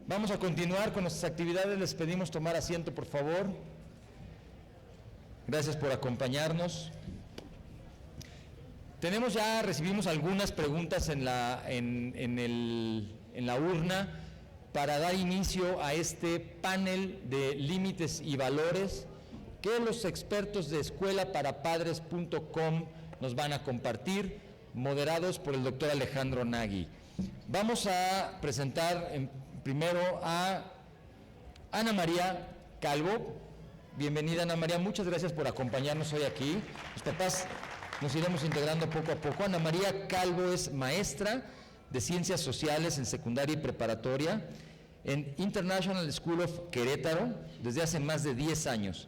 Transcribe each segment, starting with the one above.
Vamos a continuar con nuestras actividades. Les pedimos tomar asiento, por favor. Gracias por acompañarnos. Recibimos algunas preguntas en la urna para dar inicio a este panel de límites y valores que los expertos de escuelaparapadres.com nos van a compartir, moderados por el doctor Alejandro Nagui. Vamos a presentar primero a Ana María Calvo. Bienvenida, Ana María, muchas gracias por acompañarnos hoy aquí. Los papás nos iremos integrando poco a poco. Ana María Calvo es maestra de Ciencias Sociales en secundaria y preparatoria en International School of Querétaro desde hace más de 10 años.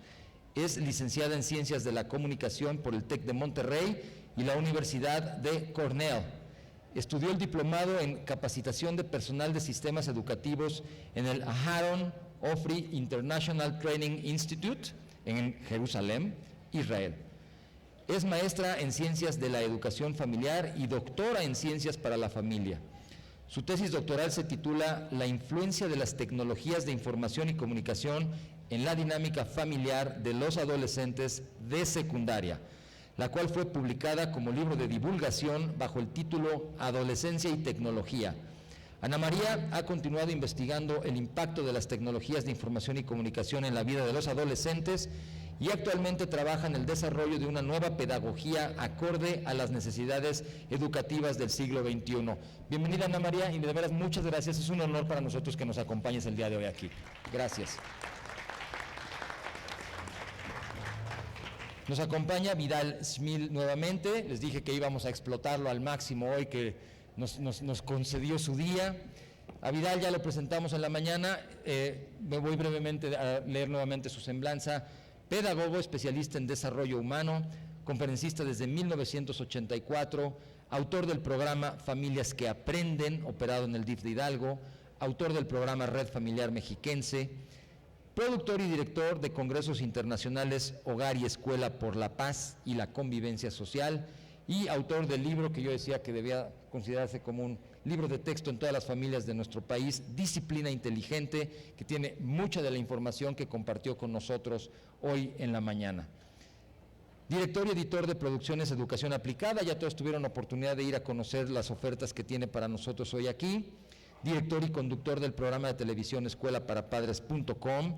Es licenciada en Ciencias de la Comunicación por el TEC de Monterrey y la Universidad de Cornell. Estudió el diplomado en Capacitación de Personal de Sistemas Educativos en el Aharon Ofri International Training Institute en Jerusalén, Israel. Es maestra en Ciencias de la Educación Familiar y doctora en Ciencias para la Familia. Su tesis doctoral se titula La influencia de las tecnologías de información y comunicación en la dinámica familiar de los adolescentes de secundaria, la cual fue publicada como libro de divulgación bajo el título Adolescencia y Tecnología. Ana María ha continuado investigando el impacto de las tecnologías de información y comunicación en la vida de los adolescentes y actualmente trabaja en el desarrollo de una nueva pedagogía acorde a las necesidades educativas del siglo XXI. Bienvenida, Ana María, y de veras muchas gracias. Es un honor para nosotros que nos acompañes el día de hoy aquí. Gracias. Nos acompaña Vidal Smil nuevamente. Les dije que íbamos a explotarlo al máximo hoy, que nos concedió su día. A Vidal ya lo presentamos en la mañana. Me voy brevemente a leer nuevamente su semblanza. Pedagogo, especialista en desarrollo humano, conferencista desde 1984, autor del programa Familias que Aprenden, operado en el DIF de Hidalgo, autor del programa Red Familiar Mexiquense, productor y director de congresos internacionales Hogar y Escuela por la Paz y la Convivencia Social, y autor del libro que yo decía que debía considerarse como un libro de texto en todas las familias de nuestro país, Disciplina Inteligente, que tiene mucha de la información que compartió con nosotros hoy en la mañana. Director y editor de Producciones Educación Aplicada, ya todos tuvieron oportunidad de ir a conocer las ofertas que tiene para nosotros hoy aquí. Director y conductor del programa de televisión escuelaparapadres.com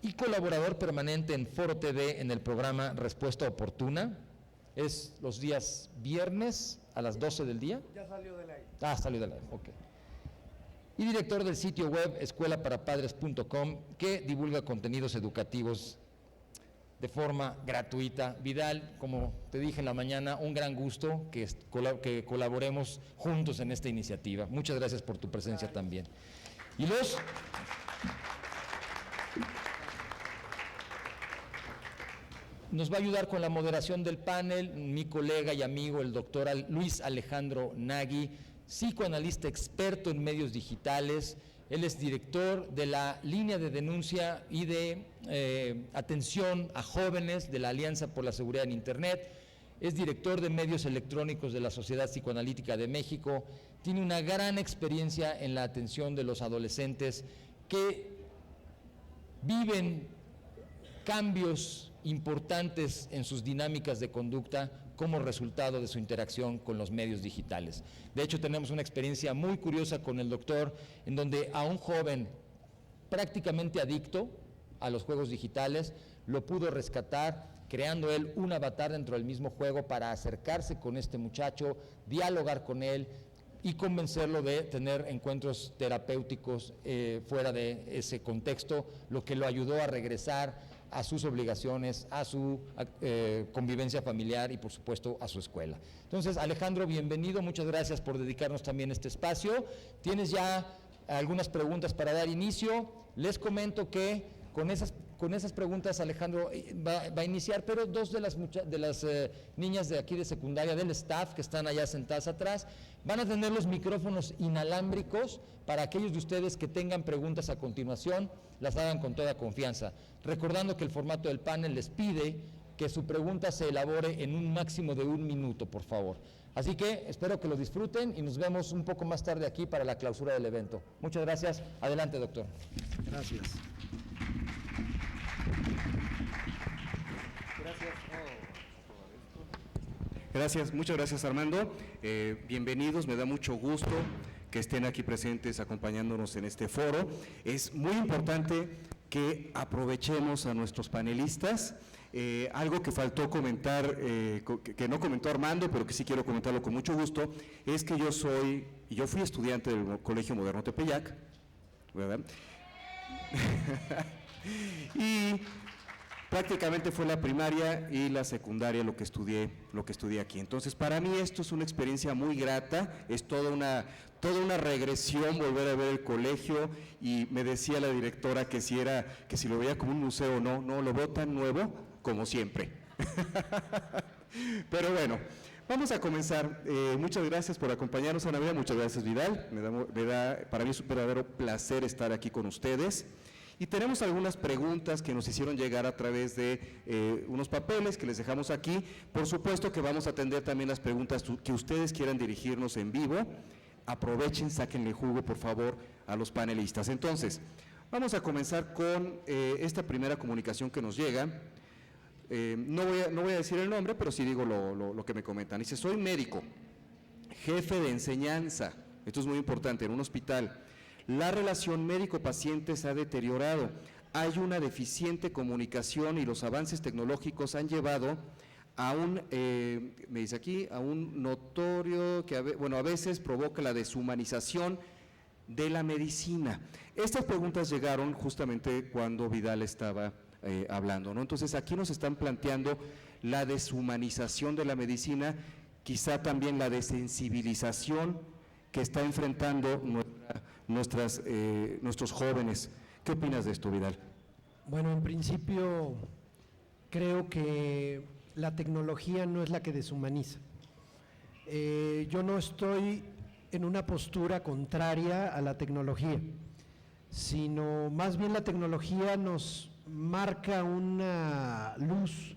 y colaborador permanente en Foro TV en el programa Respuesta Oportuna. Es los días viernes a las 12 del día. Ya salió del aire. Salió del aire, ok. Y director del sitio web escuelaparapadres.com, que divulga contenidos educativos de forma gratuita. Vidal, como te dije en la mañana, un gran gusto que colaboremos juntos en esta iniciativa. Muchas gracias por tu presencia también. Y nos va a ayudar con la moderación del panel mi colega y amigo, el doctor Luis Alejandro Nagui, psicoanalista experto en medios digitales. Él es director de la línea de denuncia y de atención a jóvenes de la Alianza por la Seguridad en Internet. Es director de medios electrónicos de la Sociedad Psicoanalítica de México. Tiene una gran experiencia en la atención de los adolescentes que viven cambios importantes en sus dinámicas de conducta como resultado de su interacción con los medios digitales. De hecho, tenemos una experiencia muy curiosa con el doctor, en donde a un joven prácticamente adicto a los juegos digitales lo pudo rescatar, creando él un avatar dentro del mismo juego para acercarse con este muchacho, dialogar con él y convencerlo de tener encuentros terapéuticos fuera de ese contexto, lo que lo ayudó a regresar a sus obligaciones, a su convivencia familiar y por supuesto a su escuela. Entonces, Alejandro, bienvenido, muchas gracias por dedicarnos también este espacio. Tienes ya algunas preguntas para dar inicio. Les comento que con esas preguntas Alejandro va a iniciar, pero dos de las niñas de aquí de secundaria, del staff que están allá sentadas atrás, van a tener los micrófonos inalámbricos para aquellos de ustedes que tengan preguntas a continuación, las hagan con toda confianza. Recordando que el formato del panel les pide que su pregunta se elabore en un máximo de 1 minuto, por favor. Así que espero que lo disfruten y nos vemos un poco más tarde aquí para la clausura del evento. Muchas gracias. Adelante, doctor. Gracias. Gracias, muchas gracias, Armando. Bienvenidos, me da mucho gusto que estén aquí presentes acompañándonos en este foro. Es muy importante que aprovechemos a nuestros panelistas. Algo que faltó comentar, que no comentó Armando, pero que sí quiero comentarlo con mucho gusto, es que yo fui estudiante del Colegio Moderno Tepeyac, ¿verdad? Y prácticamente fue la primaria y la secundaria lo que estudié aquí. Entonces, para mí esto es una experiencia muy grata, es toda una regresión volver a ver el colegio, y me decía la directora que si lo veía como un museo o no, lo veo tan nuevo como siempre. Pero bueno, vamos a comenzar. Muchas gracias por acompañarnos, Ana María, muchas gracias, Vidal. Para mí es un verdadero placer estar aquí con ustedes. Y tenemos algunas preguntas que nos hicieron llegar a través de unos papeles que les dejamos aquí. Por supuesto que vamos a atender también las preguntas que ustedes quieran dirigirnos en vivo. Aprovechen, sáquenle jugo, por favor, a los panelistas. Entonces, vamos a comenzar con esta primera comunicación que nos llega. No voy a decir el nombre, pero sí digo lo que me comentan. Dice: soy médico, jefe de enseñanza, esto es muy importante, en un hospital. La relación médico-paciente se ha deteriorado, hay una deficiente comunicación y los avances tecnológicos han llevado a me dice aquí, a un notorio que a veces provoca la deshumanización de la medicina. Estas preguntas llegaron justamente cuando Vidal estaba hablando, ¿no? Entonces aquí nos están planteando la deshumanización de la medicina, quizá también la desensibilización que está enfrentando nuestros jóvenes. ¿Qué opinas de esto, Vidal? Bueno, en principio creo que la tecnología no es la que deshumaniza. Yo no estoy en una postura contraria a la tecnología, sino más bien la tecnología nos marca una luz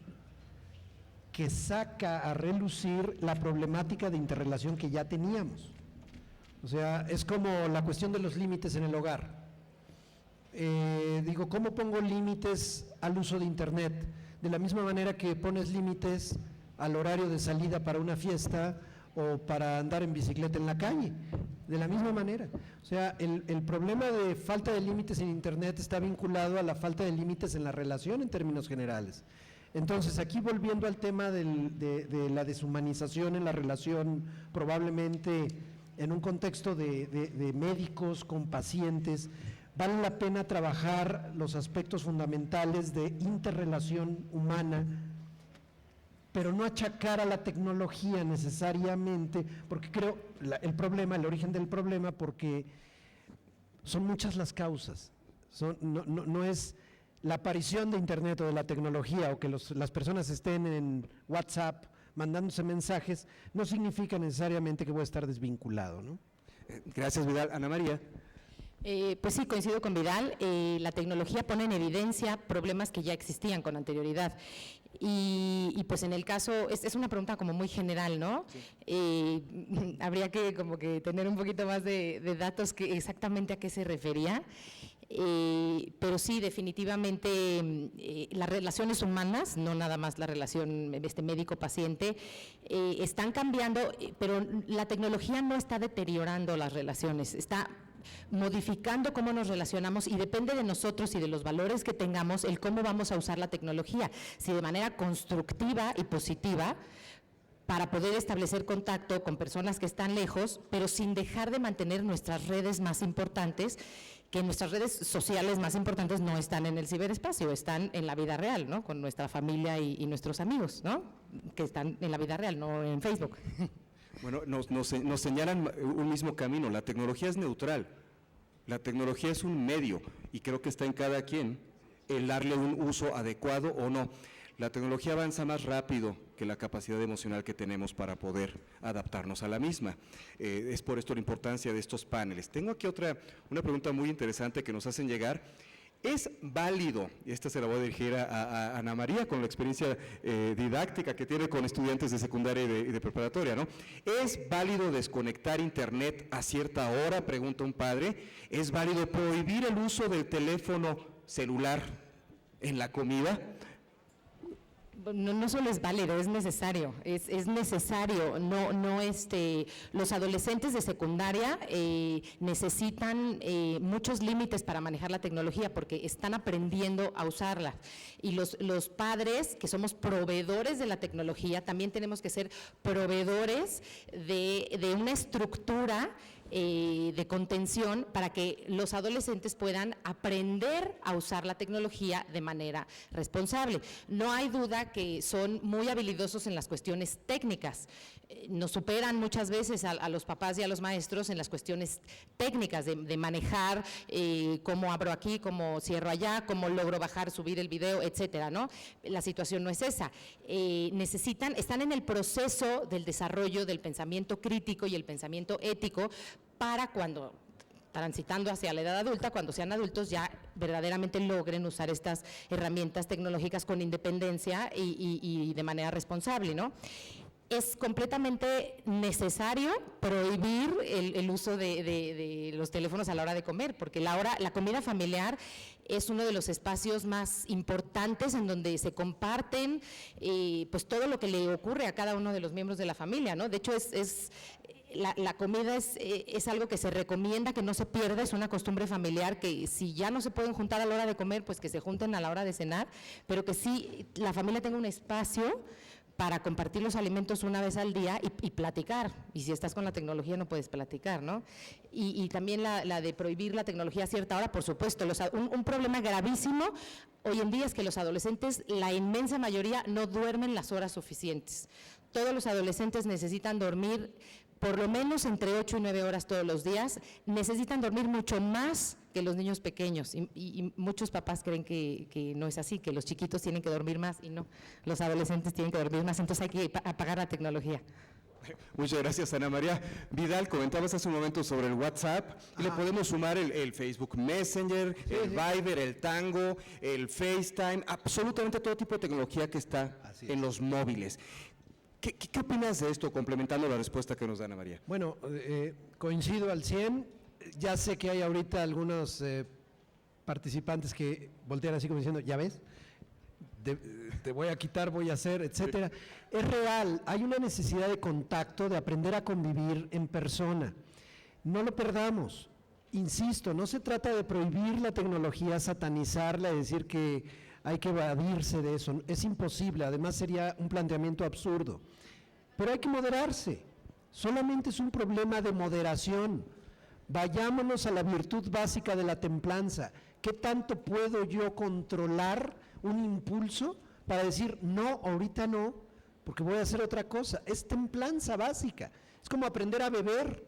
que saca a relucir la problemática de interrelación que ya teníamos. O sea, es como la cuestión de los límites en el hogar. ¿Cómo pongo límites al uso de Internet? De la misma manera que pones límites al horario de salida para una fiesta o para andar en bicicleta en la calle, de la misma manera. O sea, el problema de falta de límites en Internet está vinculado a la falta de límites en la relación en términos generales. Entonces, aquí volviendo al tema de la deshumanización en la relación, probablemente en un contexto de médicos con pacientes, vale la pena trabajar los aspectos fundamentales de interrelación humana, pero no achacar a la tecnología necesariamente, porque creo el origen del problema, porque son muchas las causas, no es la aparición de Internet o de la tecnología o que las personas estén en WhatsApp mandándose mensajes, no significa necesariamente que voy a estar desvinculado, ¿no? Gracias, Vidal. Ana María. Pues sí, coincido con Vidal, la tecnología pone en evidencia problemas que ya existían con anterioridad y pues en el caso, es una pregunta como muy general, ¿no? Sí. Habría que como que tener un poquito más de datos que exactamente a qué se refería, pero sí, definitivamente las relaciones humanas, no nada más la relación médico-paciente, están cambiando, pero la tecnología no está deteriorando las relaciones, está modificando cómo nos relacionamos y depende de nosotros y de los valores que tengamos el cómo vamos a usar la tecnología, si de manera constructiva y positiva para poder establecer contacto con personas que están lejos, pero sin dejar de mantener nuestras redes más importantes, que nuestras redes sociales más importantes no están en el ciberespacio, están en la vida real, ¿no? Con nuestra familia y nuestros amigos, ¿no? Que están en la vida real, no en Facebook. Bueno, nos señalan un mismo camino. La tecnología es neutral, la tecnología es un medio y creo que está en cada quien el darle un uso adecuado o no. La tecnología avanza más rápido que la capacidad emocional que tenemos para poder adaptarnos a la misma. Es por esto la importancia de estos paneles. Tengo aquí una pregunta muy interesante que nos hacen llegar ¿Es válido, y esta se la voy a dirigir a Ana María con la experiencia didáctica que tiene con estudiantes de secundaria y de preparatoria, ¿no? ¿Es válido desconectar internet a cierta hora? Pregunta un padre. ¿Es válido prohibir el uso del teléfono celular en la comida? No solo es válido, es necesario, es necesario. Los adolescentes de secundaria necesitan muchos límites para manejar la tecnología porque están aprendiendo a usarla. Y los padres, que somos proveedores de la tecnología, también tenemos que ser proveedores de una estructura de contención para que los adolescentes puedan aprender a usar la tecnología de manera responsable. No hay duda que son muy habilidosos en las cuestiones técnicas. Nos superan muchas veces a los papás y a los maestros en las cuestiones técnicas de manejar cómo abro aquí, cómo cierro allá, cómo logro bajar, subir el video, etcétera, ¿no? La situación no es esa. Están en el proceso del desarrollo del pensamiento crítico y el pensamiento ético para cuando, transitando hacia la edad adulta, cuando sean adultos ya verdaderamente logren usar estas herramientas tecnológicas con independencia y de manera responsable, ¿no? Es completamente necesario prohibir el uso de los teléfonos a la hora de comer, porque la comida familiar es uno de los espacios más importantes en donde se comparten pues todo lo que le ocurre a cada uno de los miembros de la familia, ¿no? De hecho, la comida es algo que se recomienda que no se pierda, es una costumbre familiar que si ya no se pueden juntar a la hora de comer, pues que se junten a la hora de cenar, pero que sí la familia tenga un espacio para compartir los alimentos una vez al día y platicar. Y si estás con la tecnología no puedes platicar, ¿no? Y también la de prohibir la tecnología a cierta hora, por supuesto. Un problema gravísimo hoy en día es que los adolescentes, la inmensa mayoría, no duermen las horas suficientes. Todos los adolescentes necesitan dormir por lo menos entre 8 y 9 horas todos los días, necesitan dormir mucho más que los niños pequeños y muchos papás creen que no es así, que los chiquitos tienen que dormir más y no, los adolescentes tienen que dormir más, entonces hay que apagar la tecnología. Muchas gracias, Ana María. Vidal, comentabas hace un momento sobre el WhatsApp y le podemos sumar el Facebook Messenger, el Viber, el Tango, el FaceTime, absolutamente todo tipo de tecnología que está en los móviles. ¿Qué opinas de esto, complementando la respuesta que nos da Ana María? Bueno, coincido al 100. Ya sé que hay ahorita algunos participantes que voltean así como diciendo, ¿ya ves? Te voy a quitar, voy a hacer, etcétera. Es real, hay una necesidad de contacto, de aprender a convivir en persona. No lo perdamos. Insisto, no se trata de prohibir la tecnología, satanizarla y decir que hay que evadirse de eso, es imposible, además sería un planteamiento absurdo. Pero hay que moderarse, solamente es un problema de moderación. Vayámonos a la virtud básica de la templanza. ¿Qué tanto puedo yo controlar un impulso para decir, no, ahorita no, porque voy a hacer otra cosa? Es templanza básica, es como aprender a beber.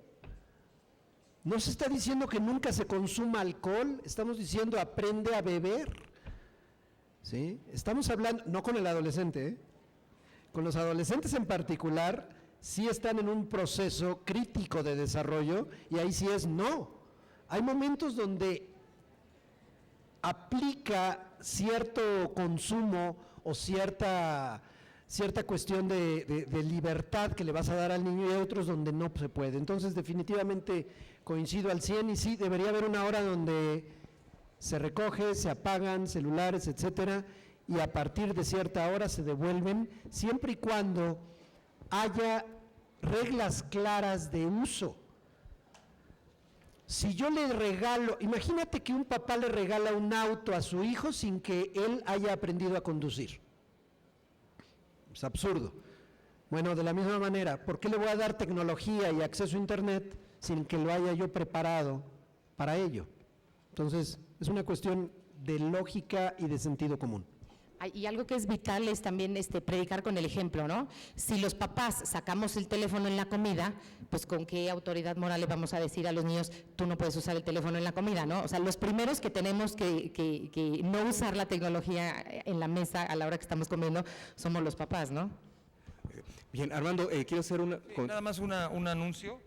No se está diciendo que nunca se consuma alcohol, estamos diciendo aprende a beber. ¿Sí? Estamos hablando, no con el adolescente, con los adolescentes en particular, sí están en un proceso crítico de desarrollo y ahí sí es no. Hay momentos donde aplica cierto consumo o cierta cuestión de libertad que le vas a dar al niño y hay otros donde no se puede. Entonces definitivamente coincido al 100 y sí, debería haber una hora donde se recoge, se apagan celulares, etcétera, y a partir de cierta hora se devuelven, siempre y cuando haya reglas claras de uso. Si yo le regalo, imagínate que un papá le regala un auto a su hijo sin que él haya aprendido a conducir. Es absurdo. Bueno, de la misma manera, ¿por qué le voy a dar tecnología y acceso a internet sin que lo haya yo preparado para ello? Entonces, es una cuestión de lógica y de sentido común. Y algo que es vital es también predicar con el ejemplo, ¿no? Si los papás sacamos el teléfono en la comida, pues con qué autoridad moral le vamos a decir a los niños, tú no puedes usar el teléfono en la comida, ¿no? O sea, los primeros que tenemos que no usar la tecnología en la mesa a la hora que estamos comiendo somos los papás, ¿no? Bien, Armando, quiero hacer una... Nada más un anuncio.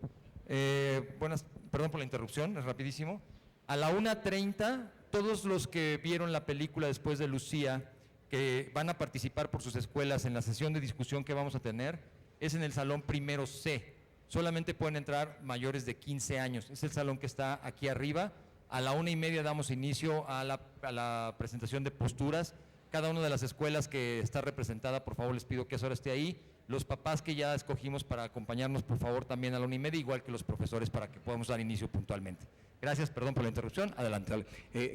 Perdón por la interrupción, es rapidísimo. A la 1:30 todos los que vieron la película después de Lucía, que van a participar por sus escuelas en la sesión de discusión que vamos a tener, es en el salón primero C. Solamente pueden entrar mayores de 15 años. Es el salón que está aquí arriba. A la 1:30 damos inicio a la presentación de posturas. Cada una de las escuelas que está representada, por favor, les pido que a esa hora esté ahí. Los papás que ya escogimos para acompañarnos, por favor, también a la 1:30, igual que los profesores, para que podamos dar inicio puntualmente. Gracias, perdón por la interrupción. Adelante.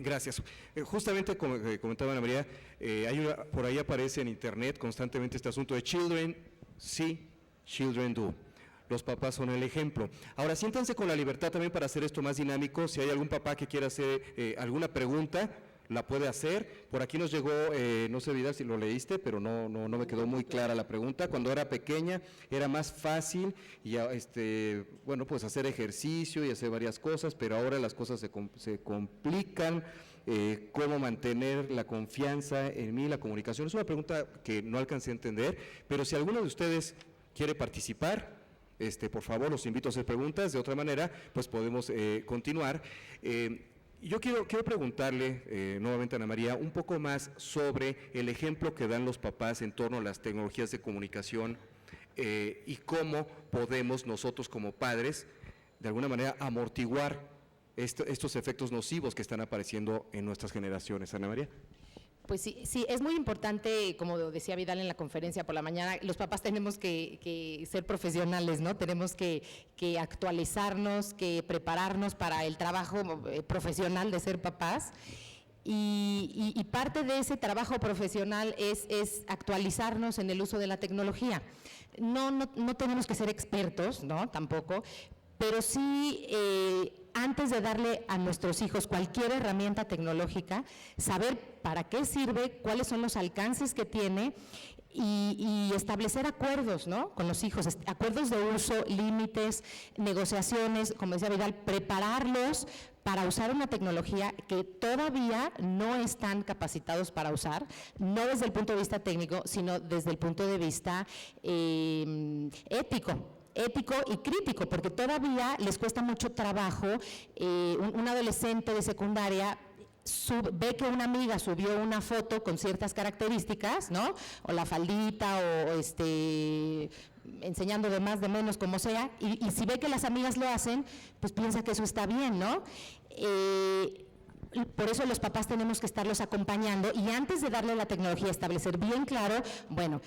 Gracias. Justamente como comentaba Ana María, por ahí aparece en internet constantemente este asunto de children see, children do. Los papás son el ejemplo. Ahora, siéntanse con la libertad también para hacer esto más dinámico. Si hay algún papá que quiera hacer alguna pregunta, la puede hacer. Por aquí nos llegó, no sé, Vidal, si lo leíste, pero no me quedó muy clara la pregunta. Cuando era pequeña era más fácil y bueno, pues hacer ejercicio y hacer varias cosas, pero ahora las cosas se complican. Cómo mantener la confianza en mí, la comunicación. Es una pregunta que no alcancé a entender, pero si alguno de ustedes quiere participar, por favor, los invito a hacer preguntas. De otra manera, pues podemos continuar. Yo quiero preguntarle nuevamente a Ana María un poco más sobre el ejemplo que dan los papás en torno a las tecnologías de comunicación y cómo podemos nosotros como padres, de alguna manera, amortiguar estos efectos nocivos que están apareciendo en nuestras generaciones. Ana María. Pues sí, es muy importante, como decía Vidal en la conferencia por la mañana, los papás tenemos que ser profesionales, ¿no? Tenemos que actualizarnos, que prepararnos para el trabajo profesional de ser papás. Y parte de ese trabajo profesional es actualizarnos en el uso de la tecnología. No tenemos que ser expertos, ¿no? Tampoco, pero sí antes de darle a nuestros hijos cualquier herramienta tecnológica, saber para qué sirve, cuáles son los alcances que tiene y establecer acuerdos, ¿no?, con los hijos, acuerdos de uso, límites, negociaciones, como decía Vidal, prepararlos para usar una tecnología que todavía no están capacitados para usar, no desde el punto de vista técnico, sino desde el punto de vista ético y crítico, porque todavía les cuesta mucho trabajo. Un adolescente de secundaria ve que una amiga subió una foto con ciertas características, ¿no?, o la faldita, o enseñando de más, de menos, como sea, y si ve que las amigas lo hacen, pues piensa que eso está bien, ¿no? Por eso los papás tenemos que estarlos acompañando y antes de darle la tecnología, establecer bien claro, bueno,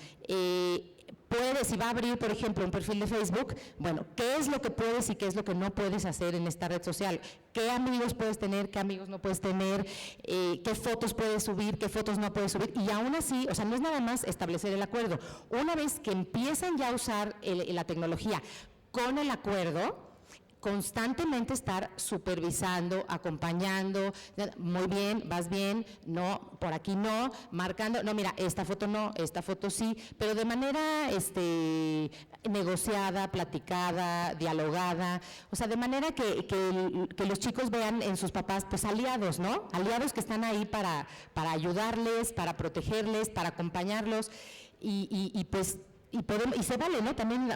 si va a abrir, por ejemplo, un perfil de Facebook, bueno, ¿qué es lo que puedes y qué es lo que no puedes hacer en esta red social? ¿Qué amigos puedes tener, qué amigos no puedes tener? ¿Qué fotos puedes subir, qué fotos no puedes subir? Y aún así, o sea, no es nada más establecer el acuerdo. Una vez que empiezan ya a usar la tecnología con el acuerdo, constantemente estar supervisando, acompañando, muy bien, vas bien, no, por aquí no, marcando, no, mira, esta foto no, esta foto sí, pero de manera negociada, platicada, dialogada, o sea, de manera que los chicos vean en sus papás, pues, aliados, ¿no? Aliados que están ahí para ayudarles, para protegerles, para acompañarlos y pues, y se vale, ¿no?, también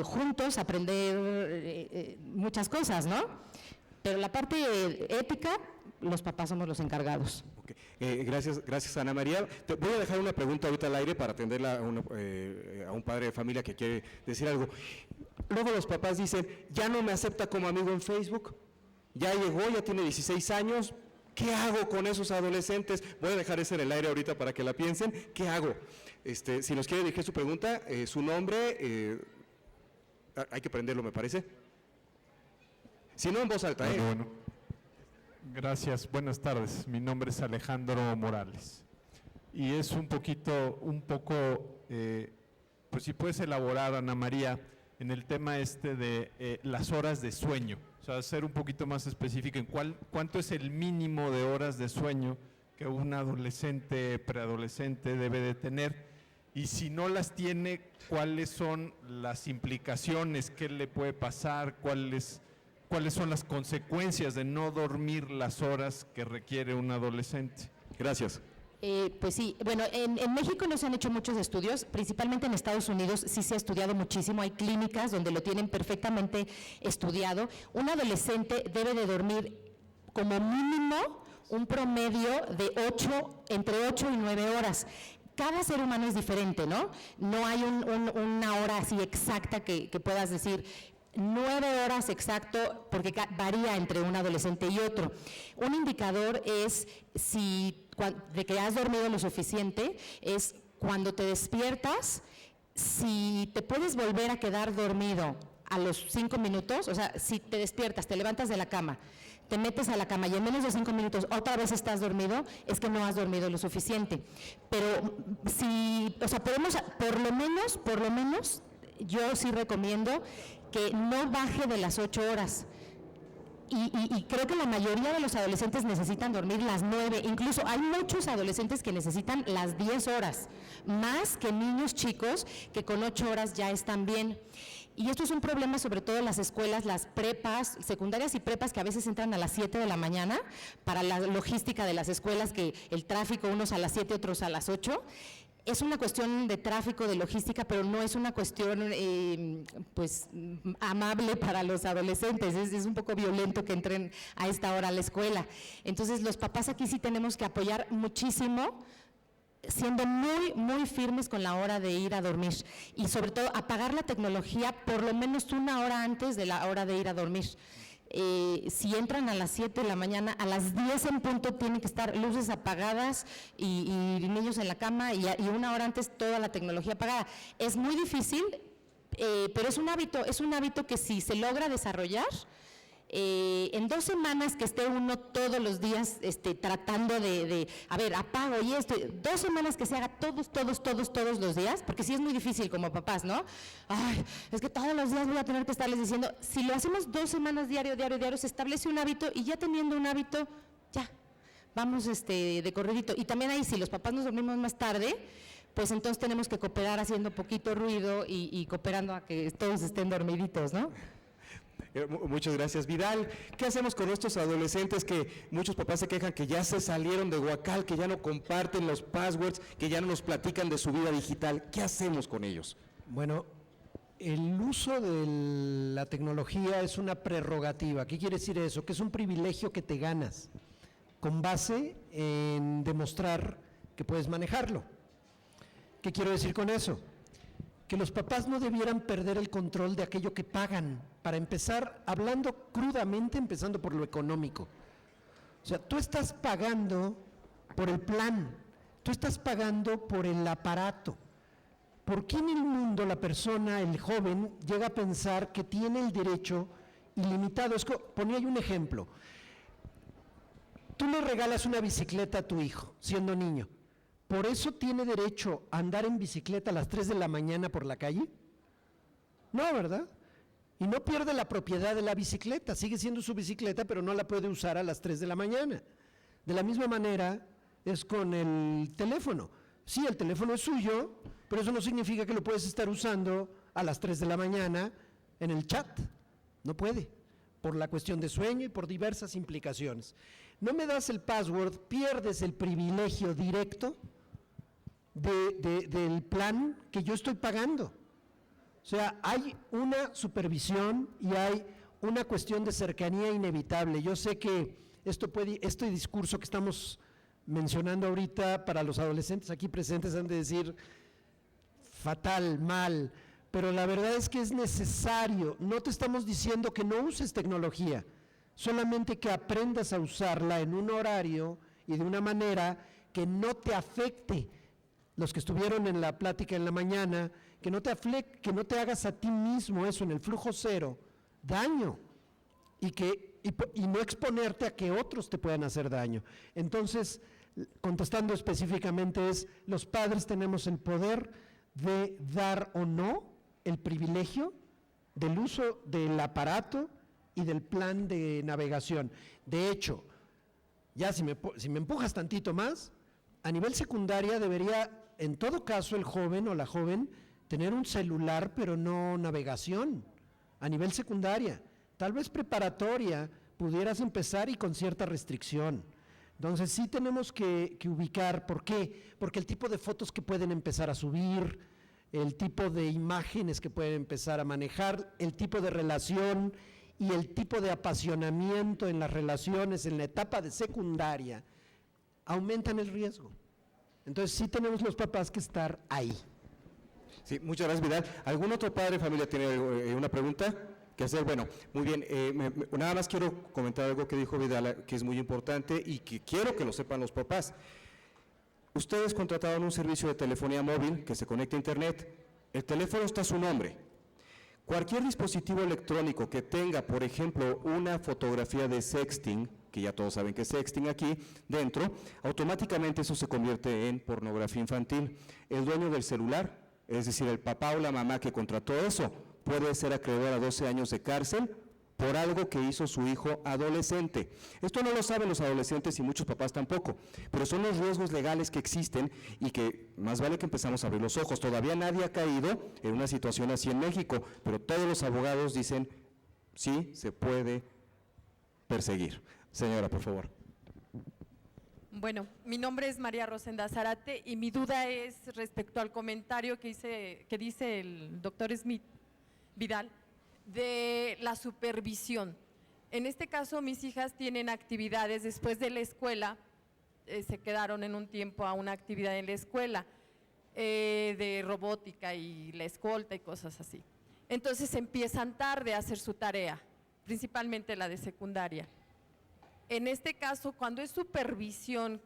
juntos aprender muchas cosas, ¿no? Pero la parte ética, los papás somos los encargados. Okay. Gracias Ana María. Te voy a dejar una pregunta ahorita al aire para atenderla a un padre de familia que quiere decir algo. Luego los papás dicen, ya no me acepta como amigo en Facebook, ya llegó, ya tiene 16 años, ¿qué hago con esos adolescentes? Voy a dejar eso en el aire ahorita para que la piensen, ¿qué hago? Si nos quiere dirigir su pregunta, su nombre, hay que prenderlo, me parece. Si no, en voz alta. Bueno. Gracias, buenas tardes. Mi nombre es Alejandro Morales. Y es un poco, pues si puedes elaborar, Ana María, en el tema de las horas de sueño. O sea, ser un poquito más específico en cuánto es el mínimo de horas de sueño que un adolescente, preadolescente debe de tener. Y si no las tiene, ¿cuáles son las implicaciones? ¿Qué le puede pasar? ¿Cuáles son las consecuencias de no dormir las horas que requiere un adolescente? Gracias. Pues sí, bueno, en México no se han hecho muchos estudios, principalmente en Estados Unidos sí se ha estudiado muchísimo, hay clínicas donde lo tienen perfectamente estudiado. Un adolescente debe de dormir como mínimo un promedio de entre 8 y 9 horas. Cada ser humano es diferente, ¿no? No hay una hora así exacta que puedas decir 9 horas exacto, porque varía entre un adolescente y otro. Un indicador es de que has dormido lo suficiente, es cuando te despiertas, si te puedes volver a quedar dormido a los 5 minutos, o sea, si te despiertas, te levantas de la cama, te metes a la cama y en menos de 5 minutos otra vez estás dormido, es que no has dormido lo suficiente. Pero podemos, por lo menos, yo sí recomiendo que no baje de las 8 horas. Y creo que la mayoría de los adolescentes necesitan dormir las 9, incluso hay muchos adolescentes que necesitan las 10 horas, más que niños chicos que con 8 horas ya están bien. Y esto es un problema sobre todo en las escuelas, las prepas, secundarias y prepas, que a veces entran a las 7 de la mañana para la logística de las escuelas, que el tráfico, unos a las 7, otros a las 8. Es una cuestión de tráfico, de logística, pero no es una cuestión amable para los adolescentes. Es un poco violento que entren a esta hora a la escuela. Entonces, los papás aquí sí tenemos que apoyar muchísimo, siendo muy, muy firmes con la hora de ir a dormir. Y sobre todo, apagar la tecnología por lo menos 1 hora antes de la hora de ir a dormir. Si entran a las 7 de la mañana, a las 10 en punto tienen que estar luces apagadas y niños en la cama y 1 hora antes toda la tecnología apagada. Es muy difícil, pero es un hábito que si se logra desarrollar, en 2 semanas que esté uno todos los días tratando de apago y esto, 2 semanas que se haga todos los días, porque sí es muy difícil como papás, ¿no? Ay, es que todos los días voy a tener que estarles diciendo. Si lo hacemos 2 semanas diario, se establece un hábito, y ya teniendo un hábito, ya, vamos de corridito. Y también ahí, si los papás nos dormimos más tarde, pues entonces tenemos que cooperar haciendo poquito ruido y cooperando a que todos estén dormiditos, ¿no? Muchas gracias, Vidal. ¿Qué hacemos con estos adolescentes que muchos papás se quejan que ya se salieron de Huacal, que ya no comparten los passwords, que ya no nos platican de su vida digital? ¿Qué hacemos con ellos? Bueno, el uso de la tecnología es una prerrogativa. ¿Qué quiere decir eso? Que es un privilegio que te ganas con base en demostrar que puedes manejarlo. ¿Qué quiero decir con eso? Que los papás no debieran perder el control de aquello que pagan. Para empezar, hablando crudamente, empezando por lo económico. O sea, tú estás pagando por el plan, tú estás pagando por el aparato. ¿Por qué en el mundo la persona, el joven, llega a pensar que tiene el derecho ilimitado? Ponía yo un ejemplo. Tú le regalas una bicicleta a tu hijo, siendo niño. ¿Por eso tiene derecho a andar en bicicleta a las 3 de la mañana por la calle? No, ¿verdad? Y no pierde la propiedad de la bicicleta, sigue siendo su bicicleta, pero no la puede usar a las 3 de la mañana. De la misma manera es con el teléfono. Sí, el teléfono es suyo, pero eso no significa que lo puedes estar usando a las 3 de la mañana en el chat. No puede, por la cuestión de sueño y por diversas implicaciones. No me das el password, pierdes el privilegio directo del plan que yo estoy pagando. O sea, hay una supervisión y hay una cuestión de cercanía inevitable. Yo sé que este discurso que estamos mencionando ahorita para los adolescentes aquí presentes han de decir fatal, mal, pero la verdad es que es necesario. No te estamos diciendo que no uses tecnología, solamente que aprendas a usarla en un horario y de una manera que no te afecte. Los que estuvieron en la plática en la mañana, que no te hagas a ti mismo eso en el flujo cero, daño, y no exponerte a que otros te puedan hacer daño. Entonces, contestando específicamente los padres tenemos el poder de dar o no el privilegio del uso del aparato y del plan de navegación. De hecho, ya si me empujas tantito más, a nivel secundaria debería, en todo caso, el joven o la joven tener un celular, pero no navegación, a nivel secundaria. Tal vez preparatoria pudieras empezar y con cierta restricción. Entonces sí tenemos que ubicar. ¿Por qué? Porque el tipo de fotos que pueden empezar a subir, el tipo de imágenes que pueden empezar a manejar, el tipo de relación y el tipo de apasionamiento en las relaciones en la etapa de secundaria aumentan el riesgo. Entonces sí tenemos los papás que estar ahí. Sí, muchas gracias, Vidal. ¿Algún otro padre de familia tiene una pregunta que hacer? Bueno, muy bien, nada más quiero comentar algo que dijo Vidal, que es muy importante y que quiero que lo sepan los papás. Ustedes contrataron un servicio de telefonía móvil que se conecta a internet, el teléfono está a su nombre. Cualquier dispositivo electrónico que tenga, por ejemplo, una fotografía de sexting, que ya todos saben que es sexting aquí, dentro, automáticamente eso se convierte en pornografía infantil. El dueño del celular, es decir, el papá o la mamá que contrató eso, puede ser acreedor a 12 años de cárcel por algo que hizo su hijo adolescente. Esto no lo saben los adolescentes y muchos papás tampoco, pero son los riesgos legales que existen y que más vale que empezamos a abrir los ojos. Todavía nadie ha caído en una situación así en México, pero todos los abogados dicen, sí, se puede perseguir. Señora, por favor. Bueno, mi nombre es María Rosenda Zárate y mi duda es respecto al comentario que dice el doctor Smith Vidal de la supervisión. En este caso, mis hijas tienen actividades después de la escuela, se quedaron en un tiempo a una actividad en la escuela de robótica y la escolta y cosas así. Entonces empiezan tarde a hacer su tarea, principalmente la de secundaria. En este caso, cuando es supervisión,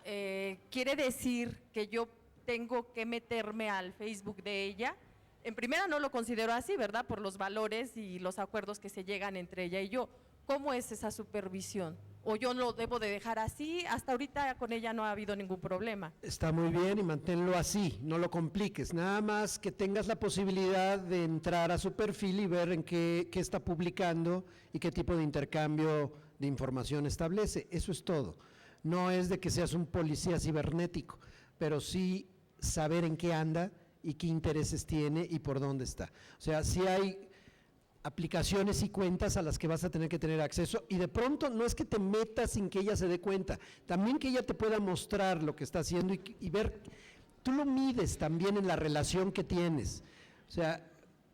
quiere decir que yo tengo que meterme al Facebook de ella. En primera no lo considero así, ¿verdad? Por los valores y los acuerdos que se llegan entre ella y yo. ¿Cómo es esa supervisión? ¿O yo lo debo de dejar así? Hasta ahorita con ella no ha habido ningún problema. Está muy bien y manténlo así, no lo compliques, nada más que tengas la posibilidad de entrar a su perfil y ver en qué está publicando y qué tipo de intercambio de información establece, eso es todo. No es de que seas un policía cibernético, pero sí saber en qué anda y qué intereses tiene y por dónde está. O sea, sí hay aplicaciones y cuentas a las que vas a tener que tener acceso y de pronto no es que te metas sin que ella se dé cuenta, también que ella te pueda mostrar lo que está haciendo y ver, tú lo mides también en la relación que tienes, o sea,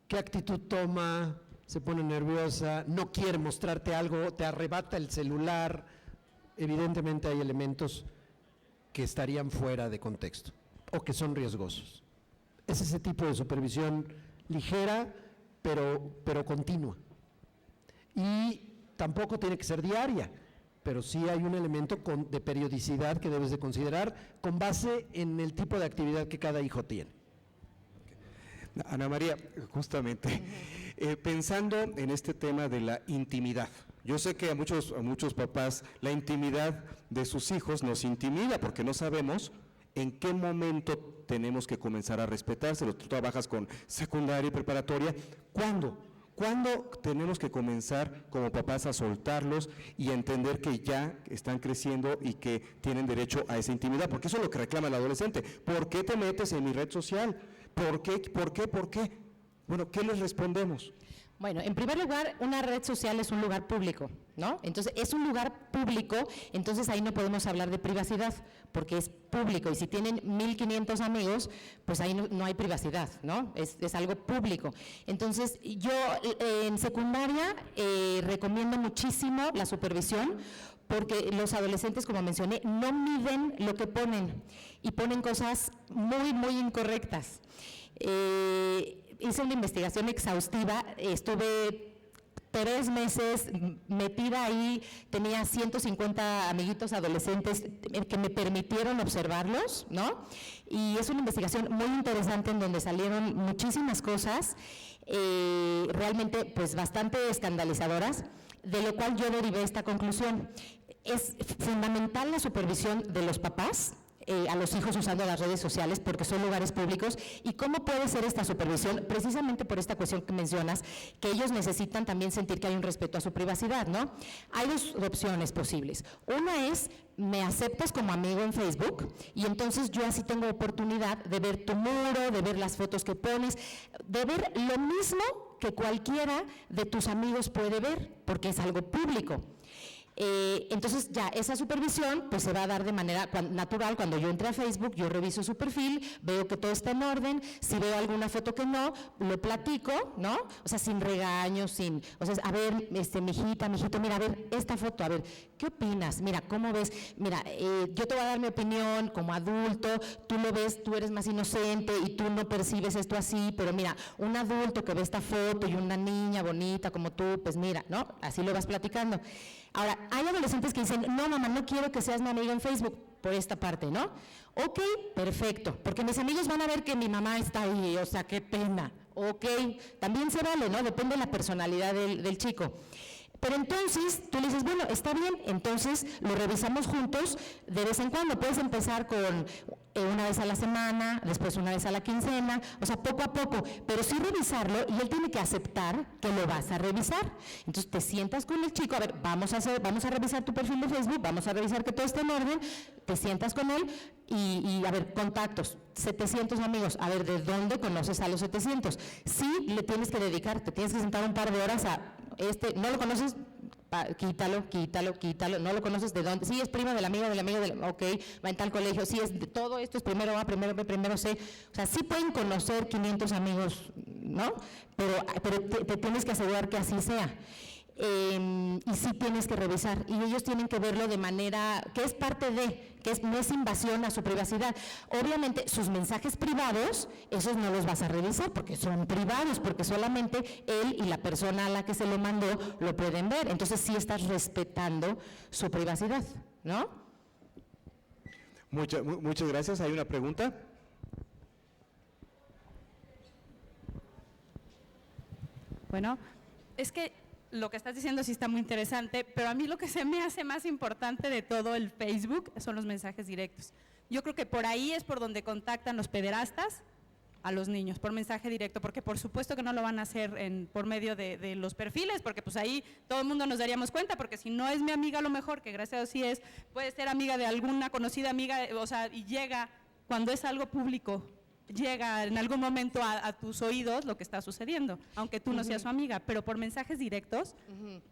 qué actitud toma, se pone nerviosa, no quiere mostrarte algo, te arrebata el celular, evidentemente hay elementos que estarían fuera de contexto o que son riesgosos. Es ese tipo de supervisión ligera, pero continua. Y tampoco tiene que ser diaria, pero sí hay un elemento de periodicidad que debes de considerar con base en el tipo de actividad que cada hijo tiene. Ana María, justamente, pensando en este tema de la intimidad, yo sé que a muchos papás la intimidad de sus hijos nos intimida porque no sabemos en qué momento tenemos que comenzar a respetárselo. Tú trabajas con secundaria y preparatoria, ¿cuándo? ¿Cuándo tenemos que comenzar como papás a soltarlos y a entender que ya están creciendo y que tienen derecho a esa intimidad? Porque eso es lo que reclama el adolescente. ¿Por qué te metes en mi red social? ¿Por qué? ¿Por qué? ¿Por qué? Bueno, ¿qué les respondemos? Bueno, en primer lugar, una red social es un lugar público, ¿no? Entonces, es un lugar público, entonces ahí no podemos hablar de privacidad, porque es público, y si tienen 1,500 amigos, pues ahí no hay privacidad, ¿no? Es algo público. Entonces, yo en secundaria recomiendo muchísimo la supervisión, porque los adolescentes, como mencioné, no miden lo que ponen, y ponen cosas muy, muy incorrectas. Hice una investigación exhaustiva, estuve 3 meses metida ahí, tenía 150 amiguitos adolescentes que me permitieron observarlos, ¿no? Y es una investigación muy interesante en donde salieron muchísimas cosas, realmente pues bastante escandalizadoras, de lo cual yo derivé esta conclusión. Es fundamental la supervisión de los papás a los hijos usando las redes sociales porque son lugares públicos. ¿Y cómo puede ser esta supervisión? Precisamente por esta cuestión que mencionas, que ellos necesitan también sentir que hay un respeto a su privacidad, ¿no? Hay 2 opciones posibles. Una es, me aceptas como amigo en Facebook y entonces yo así tengo oportunidad de ver tu muro, de ver las fotos que pones, de ver lo mismo que cualquiera de tus amigos puede ver, porque es algo público. Entonces ya esa supervisión pues se va a dar de manera natural. Cuando yo entre a Facebook, yo reviso su perfil, veo que todo está en orden, si veo alguna foto que no, lo platico, ¿no? O sea, sin regaños, o sea, a ver, mijito, mira, a ver, esta foto, a ver, ¿qué opinas? Mira, ¿cómo ves? Mira, yo te voy a dar mi opinión como adulto, tú lo ves, tú eres más inocente y tú no percibes esto así, pero mira, un adulto que ve esta foto y una niña bonita como tú, pues mira, ¿no? Así lo vas platicando. Ahora, hay adolescentes que dicen, no mamá, no quiero que seas mi amiga en Facebook, por esta parte, ¿no? Ok, perfecto, porque mis amigos van a ver que mi mamá está ahí, o sea, qué pena. Ok, también se vale, ¿no? Depende de la personalidad del chico. Pero entonces tú le dices, bueno, está bien, entonces lo revisamos juntos de vez en cuando. Puedes empezar con una vez a la semana, después una vez a la quincena, o sea, poco a poco, pero sí revisarlo y él tiene que aceptar que lo vas a revisar. Entonces te sientas con el chico, a ver, vamos a revisar tu perfil de Facebook, vamos a revisar que todo esté en orden, te sientas con él y a ver, contactos, 700 amigos, a ver, ¿de dónde conoces a los 700? Sí le tienes que dedicar, te tienes que sentar un par de horas a ¿no lo conoces? Quítalo, ¿no lo conoces? ¿De dónde? Sí, es primo del amigo, ok, va en tal colegio, sí, todo esto es primero A, primero B, primero C, o sea, sí pueden conocer 500 amigos, ¿no? Pero te tienes que asegurar que así sea. Y sí tienes que revisar, y ellos tienen que verlo de manera, que es parte de, no es invasión a su privacidad. Obviamente sus mensajes privados, esos no los vas a revisar porque son privados, porque solamente él y la persona a la que se lo mandó lo pueden ver, entonces sí estás respetando su privacidad, ¿no? Muchas gracias. ¿Hay una pregunta? Bueno, es que lo que estás diciendo sí está muy interesante, pero a mí lo que se me hace más importante de todo el Facebook son los mensajes directos. Yo creo que por ahí es por donde contactan los pederastas a los niños, por mensaje directo, porque por supuesto que no lo van a hacer por medio de los perfiles, porque pues ahí todo el mundo nos daríamos cuenta, porque si no es mi amiga a lo mejor, que gracias a Dios sí es, puede ser amiga de alguna conocida amiga, o sea, y llega, cuando es algo público, llega en algún momento a tus oídos lo que está sucediendo, aunque tú no seas su amiga, pero por mensajes directos,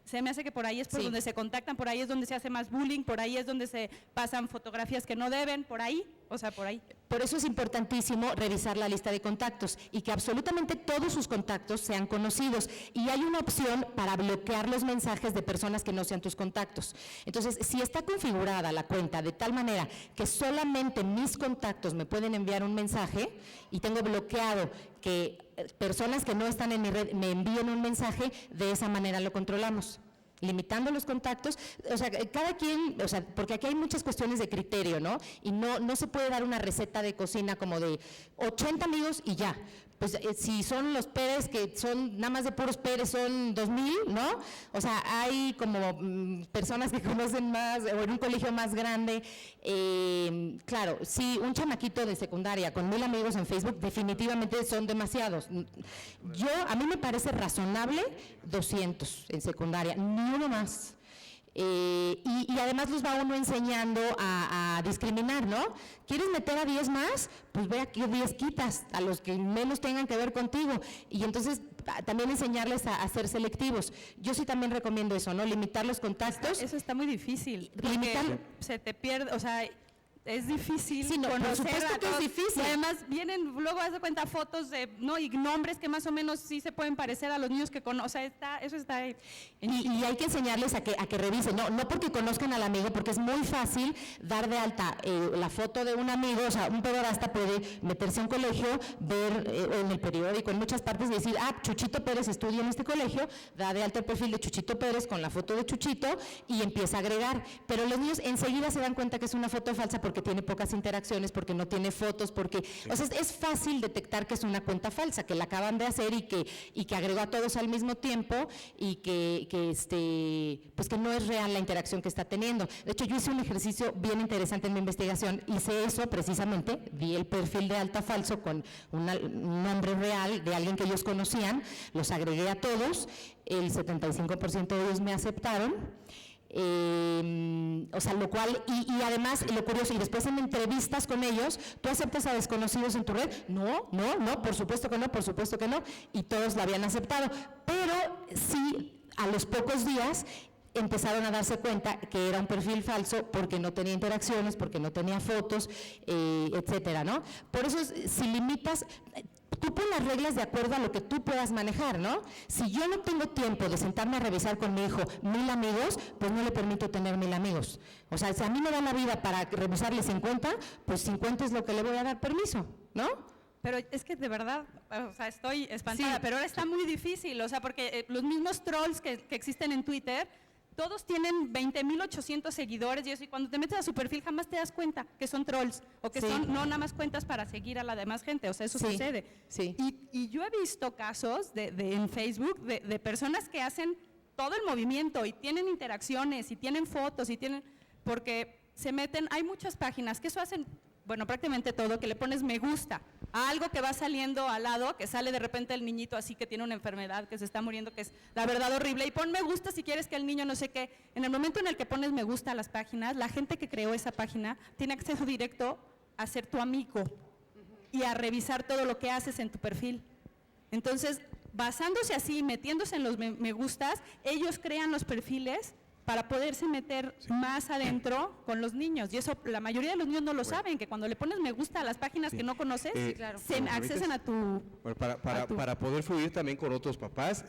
se me hace que por ahí es por donde se contactan, por ahí es donde se hace más bullying, por ahí es donde se pasan fotografías que no deben, por ahí, o sea, por ahí. Por eso es importantísimo revisar la lista de contactos y que absolutamente todos sus contactos sean conocidos, y hay una opción para bloquear los mensajes de personas que no sean tus contactos. Entonces, si está configurada la cuenta de tal manera que solamente mis contactos me pueden enviar un mensaje y tengo bloqueado que personas que no están en mi red me envíen un mensaje, de esa manera lo controlamos, limitando los contactos, o sea, cada quien, o sea, porque aquí hay muchas cuestiones de criterio, ¿no? Y no se puede dar una receta de cocina como de 80 amigos y ya. Pues si son los Pérez, que son nada más de puros Pérez, son 2,000, ¿no? O sea, hay como personas que conocen más, o en un colegio más grande. Claro, si un chamaquito de secundaria con 1,000 amigos en Facebook, definitivamente son demasiados. A mí me parece razonable 200 en secundaria, ni uno más. Y además los va uno enseñando a discriminar, ¿no? ¿Quieres meter a 10 más? Pues ve a qué 10 quitas, a los que menos tengan que ver contigo, y entonces también enseñarles a ser selectivos. Yo sí también recomiendo eso, ¿no? Limitar los contactos. Eso está muy difícil, limitar, se te pierde, o sea, es difícil sí, no, por supuesto que es difícil. Y además vienen, luego haz de cuenta fotos de, ¿no? Y nombres que más o menos sí se pueden parecer a los niños que conocen, o sea, eso está ahí. Y hay que enseñarles a que revisen, no porque conozcan al amigo, porque es muy fácil dar de alta la foto de un amigo, o sea, un pederasta puede meterse a un colegio, ver en el periódico, en muchas partes, y decir, Chuchito Pérez estudia en este colegio, da de alta el perfil de Chuchito Pérez con la foto de Chuchito y empieza a agregar, pero los niños enseguida se dan cuenta que es una foto falsa porque tiene pocas interacciones, porque no tiene fotos, porque, sí. O sea, es fácil detectar que es una cuenta falsa, que la acaban de hacer y que agregó a todos al mismo tiempo y pues que no es real la interacción que está teniendo. De hecho, yo hice un ejercicio bien interesante en mi investigación, hice eso precisamente, di el perfil de alta falso con un nombre real de alguien que ellos conocían, los agregué a todos, el 75% de ellos me aceptaron. O sea, lo cual, y además, lo curioso, y después en entrevistas con ellos, ¿tú aceptas a desconocidos en tu red? No, por supuesto que no, y todos lo habían aceptado, pero sí, a los pocos días, empezaron a darse cuenta que era un perfil falso porque no tenía interacciones, porque no tenía fotos, etcétera, ¿no? Por eso, si limitas, tú pon las reglas de acuerdo a lo que tú puedas manejar, ¿no? Si yo no tengo tiempo de sentarme a revisar con mi hijo 1000 amigos, pues no le permito tener 1000 amigos. O sea, si a mí me da la vida para revisarle 50, pues 50 es lo que le voy a dar permiso, ¿no? Pero es que de verdad, o sea, estoy espantada, Sí. pero ahora está muy difícil, o sea, porque los mismos trolls que existen en Twitter, todos tienen 20,800 seguidores y eso, y cuando te metes a su perfil jamás te das cuenta que son trolls, o que Sí. son no nada más cuentas para seguir a la demás gente, o sea, eso Sí, sucede. sí. Y yo he visto casos en Facebook de personas que hacen todo el movimiento y tienen interacciones y tienen fotos y tienen, porque se meten, hay muchas páginas que eso hacen, bueno, prácticamente todo, que le pones me gusta a algo que va saliendo al lado, que sale de repente el niñito así que tiene una enfermedad, que se está muriendo, que es la verdad horrible, y pon me gusta si quieres que el niño no sé qué. En el momento en el que pones me gusta a las páginas, la gente que creó esa página tiene acceso directo a ser tu amigo y a revisar todo lo que haces en tu perfil. Entonces, basándose así, metiéndose en los me gustas, ellos crean los perfiles para poderse meter más adentro con los niños. Y eso la mayoría de los niños no lo saben, que cuando le pones me gusta a las páginas que no conoces, se ¿me accesen a tu... Bueno, para poder fluir también con otros papás,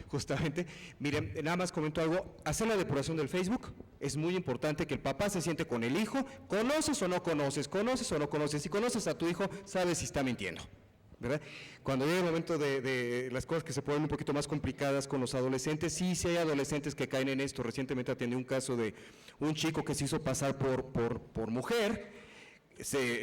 justamente, miren, nada más comento algo, hacer la depuración del Facebook, es muy importante que el papá se siente con el hijo, conoces o no conoces, si conoces a tu hijo, sabes si está mintiendo, ¿verdad? Cuando llega el momento de las cosas que se ponen un poquito más complicadas con los adolescentes, sí hay adolescentes que caen en esto. Recientemente atendí un caso de un chico que se hizo pasar por mujer,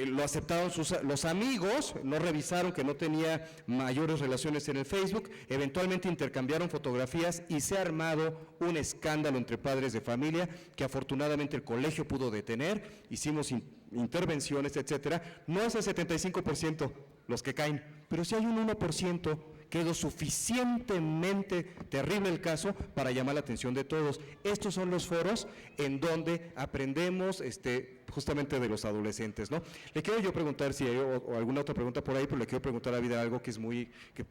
lo aceptaron los amigos, no revisaron que no tenía mayores relaciones en el Facebook, eventualmente intercambiaron fotografías y se ha armado un escándalo entre padres de familia que afortunadamente el colegio pudo detener, hicimos intervenciones, etcétera. No es el 75% los que caen, pero sí hay un 1% que es lo suficientemente terrible el caso para llamar la atención de todos. Estos son los foros en donde aprendemos justamente de los adolescentes, ¿no? Le quiero yo preguntar si hay o alguna otra pregunta por ahí, pero le quiero preguntar a Vidal algo que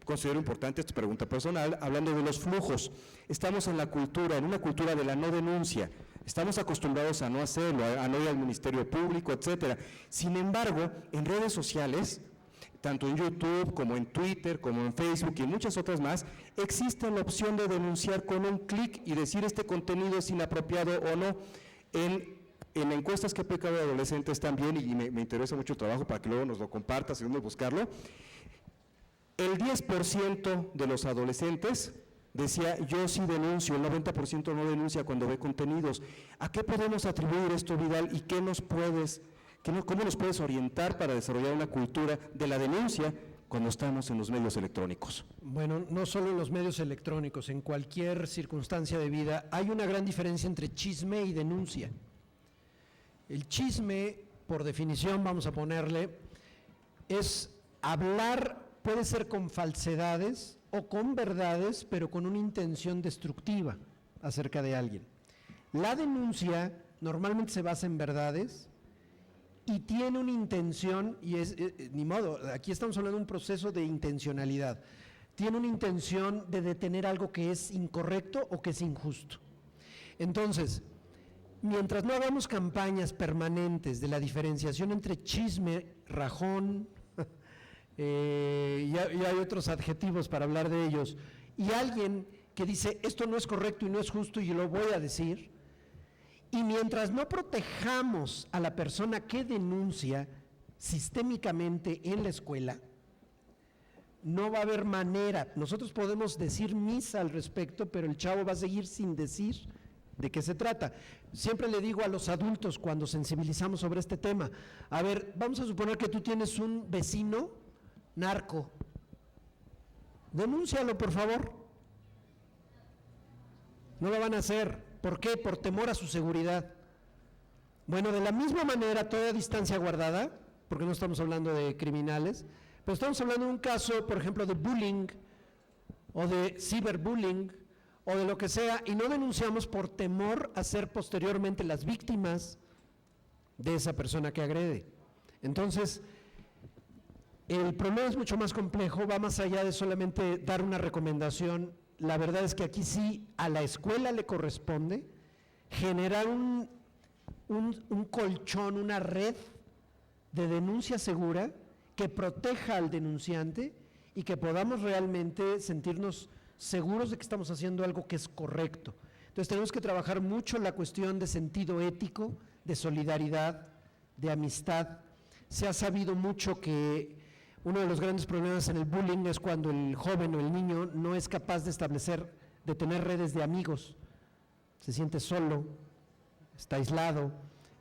considero importante, esta pregunta personal, hablando de los flujos. Estamos en una cultura de la no denuncia. Estamos acostumbrados a no hacerlo, a no ir al Ministerio Público, etcétera. Sin embargo, en redes sociales, tanto en YouTube como en Twitter, como en Facebook y en muchas otras más, existe la opción de denunciar con un clic y decir este contenido es inapropiado o no. En encuestas que he aplicado a adolescentes también, y me interesa mucho el trabajo para que luego nos lo compartas y dónde buscarlo, el 10% de los adolescentes decía yo sí denuncio, el 90% no denuncia cuando ve contenidos. ¿A qué podemos atribuir esto, Vidal, y cómo nos puedes orientar para desarrollar una cultura de la denuncia cuando estamos en los medios electrónicos? Bueno, no solo en los medios electrónicos, en cualquier circunstancia de vida, hay una gran diferencia entre chisme y denuncia. El chisme, por definición, vamos a ponerle, es hablar, puede ser con falsedades o con verdades, pero con una intención destructiva acerca de alguien. La denuncia normalmente se basa en verdades y tiene una intención, y ni modo, aquí estamos hablando de un proceso de intencionalidad. Tiene una intención de detener algo que es incorrecto o que es injusto. Entonces, mientras no hagamos campañas permanentes de la diferenciación entre chisme, rajón, y hay otros adjetivos para hablar de ellos, y alguien que dice esto no es correcto y no es justo y lo voy a decir, y mientras no protejamos a la persona que denuncia sistémicamente en la escuela, no va a haber manera. Nosotros podemos decir misa al respecto, pero el chavo va a seguir sin decir de qué se trata. Siempre le digo a los adultos cuando sensibilizamos sobre este tema, a ver, vamos a suponer que tú tienes un vecino narco, denúncialo por favor. No lo van a hacer. ¿Por qué? Por temor a su seguridad. Bueno, de la misma manera, toda distancia guardada, porque no estamos hablando de criminales, pero estamos hablando de un caso, por ejemplo, de bullying o de ciberbullying o de lo que sea, y no denunciamos por temor a ser posteriormente las víctimas de esa persona que agrede. Entonces, el problema es mucho más complejo, va más allá de solamente dar una recomendación la verdad es que aquí sí a la escuela le corresponde generar un colchón, una red de denuncia segura que proteja al denunciante y que podamos realmente sentirnos seguros de que estamos haciendo algo que es correcto. Entonces tenemos que trabajar mucho la cuestión de sentido ético, de solidaridad, de amistad. Se ha sabido mucho que uno de los grandes problemas en el bullying es cuando el joven o el niño no es capaz de tener redes de amigos, se siente solo, está aislado.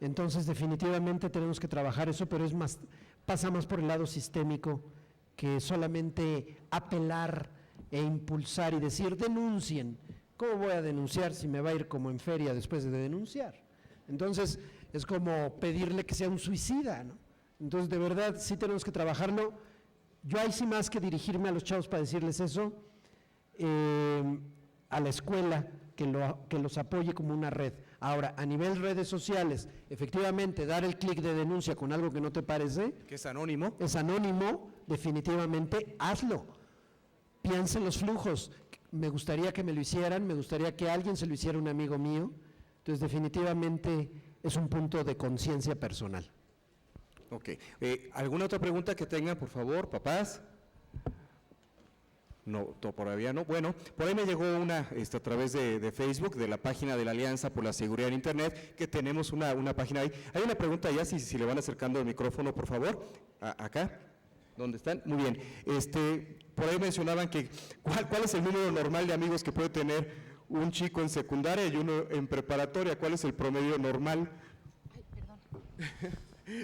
Entonces definitivamente tenemos que trabajar eso, pero pasa más por el lado sistémico que solamente apelar e impulsar y decir denuncien. ¿Cómo voy a denunciar si me va a ir como en feria después de denunciar? Entonces es como pedirle que sea un suicida, ¿no? Entonces de verdad sí tenemos que trabajarlo. Yo ahí sí más que dirigirme a los chavos para decirles eso, a la escuela que los apoye como una red. Ahora, a nivel redes sociales, efectivamente dar el clic de denuncia con algo que no te parece, que es anónimo, definitivamente hazlo. Piensa en los flujos. Me gustaría que me lo hicieran, me gustaría que alguien se lo hiciera a un amigo mío. Entonces definitivamente es un punto de conciencia personal. Ok. ¿Alguna otra pregunta que tengan, por favor, papás? No, todavía no. Bueno, por ahí me llegó una a través de Facebook, de la página de la Alianza por la Seguridad en Internet, que tenemos una página ahí. Hay una pregunta ya, si le van acercando el micrófono, por favor. Acá, ¿dónde están? Muy bien. Por ahí mencionaban que ¿cuál es el número normal de amigos que puede tener un chico en secundaria y uno en preparatoria? ¿Cuál es el promedio normal? Ay, perdón.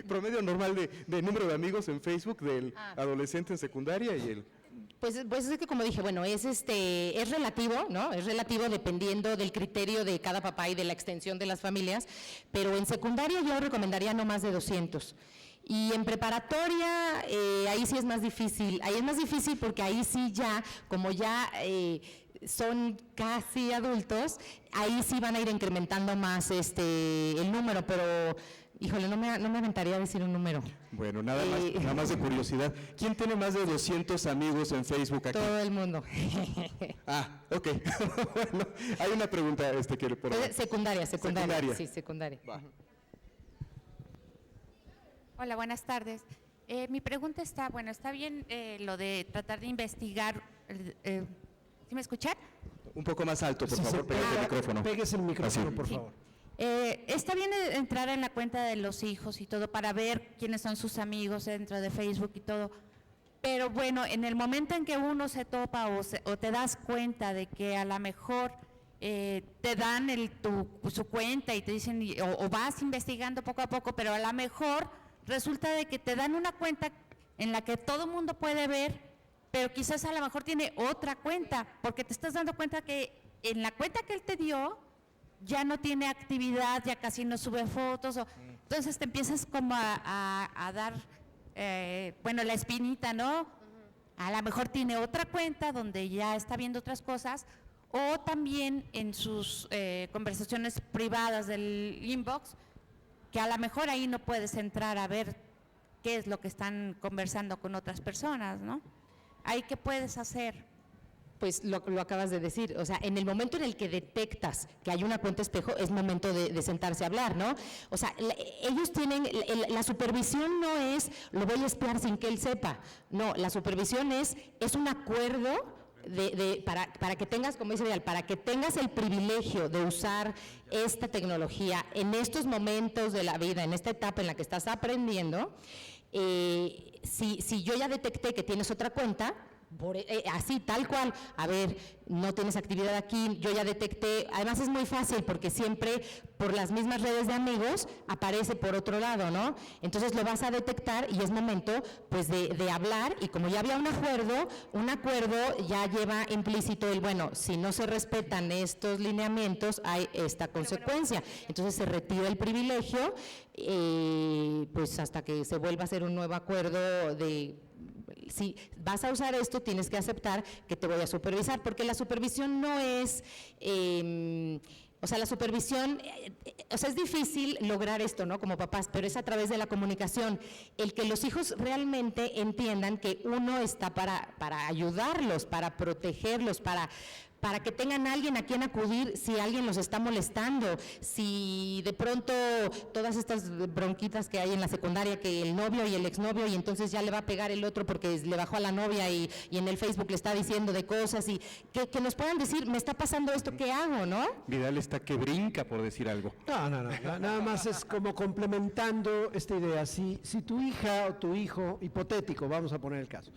Promedio normal de número de amigos en Facebook del adolescente en secundaria y el… Pues es que como dije, bueno, es relativo, ¿no? Es relativo dependiendo del criterio de cada papá y de la extensión de las familias, pero en secundaria yo recomendaría no más de 200. Y en preparatoria, ahí sí es más difícil. Ahí es más difícil porque ahí sí ya, como ya son casi adultos, ahí sí van a ir incrementando más el número, pero… Híjole, no me aventaría a decir un número. Bueno, nada más de curiosidad. ¿Quién tiene más de 200 amigos en Facebook aquí? Todo el mundo. Ok. Bueno, hay una pregunta que por ahí. Secundaria. Sí, secundaria. Va. Hola, buenas tardes. Mi pregunta está bien lo de tratar de investigar. ¿Sí me escuchan? Un poco más alto, por favor, pégate el micrófono. Péguese el micrófono, por favor. Está bien entrar en la cuenta de los hijos y todo para ver quiénes son sus amigos dentro de Facebook y todo, pero bueno, en el momento en que uno se topa o te das cuenta de que a lo mejor te dan su cuenta y te dicen, o vas investigando poco a poco, pero a lo mejor resulta de que te dan una cuenta en la que todo el mundo puede ver, pero quizás a lo mejor tiene otra cuenta, porque te estás dando cuenta que en la cuenta que él te dio, ya no tiene actividad, ya casi no sube fotos, entonces te empiezas como a dar, la espinita, ¿no? A lo mejor tiene otra cuenta donde ya está viendo otras cosas, o también en sus conversaciones privadas del inbox, que a lo mejor ahí no puedes entrar a ver qué es lo que están conversando con otras personas, ¿no? ¿Ahí qué puedes hacer? Pues lo acabas de decir, o sea, en el momento en el que detectas que hay una cuenta espejo, es momento de sentarse a hablar, ¿no? O sea, ellos tienen, la supervisión no es, lo voy a espiar sin que él sepa, no, la supervisión es un acuerdo para que tengas, como dice Vidal, para que tengas el privilegio de usar esta tecnología en estos momentos de la vida, en esta etapa en la que estás aprendiendo, si yo ya detecté que tienes otra cuenta, así, tal cual, a ver, no tienes actividad aquí, yo ya detecté, además es muy fácil porque siempre por las mismas redes de amigos aparece por otro lado, ¿no? Entonces lo vas a detectar y es momento pues de hablar, y como ya había un acuerdo ya lleva implícito si no se respetan estos lineamientos hay esta consecuencia, entonces se retira el privilegio pues hasta que se vuelva a hacer un nuevo acuerdo de… Si vas a usar esto, tienes que aceptar que te voy a supervisar, porque la supervisión no es, la supervisión, es difícil lograr esto, ¿no? Como papás, pero es a través de la comunicación, el que los hijos realmente entiendan que uno está para ayudarlos, para protegerlos, para que tengan alguien a quien acudir si alguien los está molestando, si de pronto todas estas bronquitas que hay en la secundaria, que el novio y el exnovio, y entonces ya le va a pegar el otro porque le bajó a la novia y en el Facebook le está diciendo de cosas, y que nos puedan decir, me está pasando esto, ¿qué hago, no? Vidal está que brinca por decir algo. No, nada más es como complementando esta idea. Si tu hija o tu hijo, hipotético, vamos a poner el caso,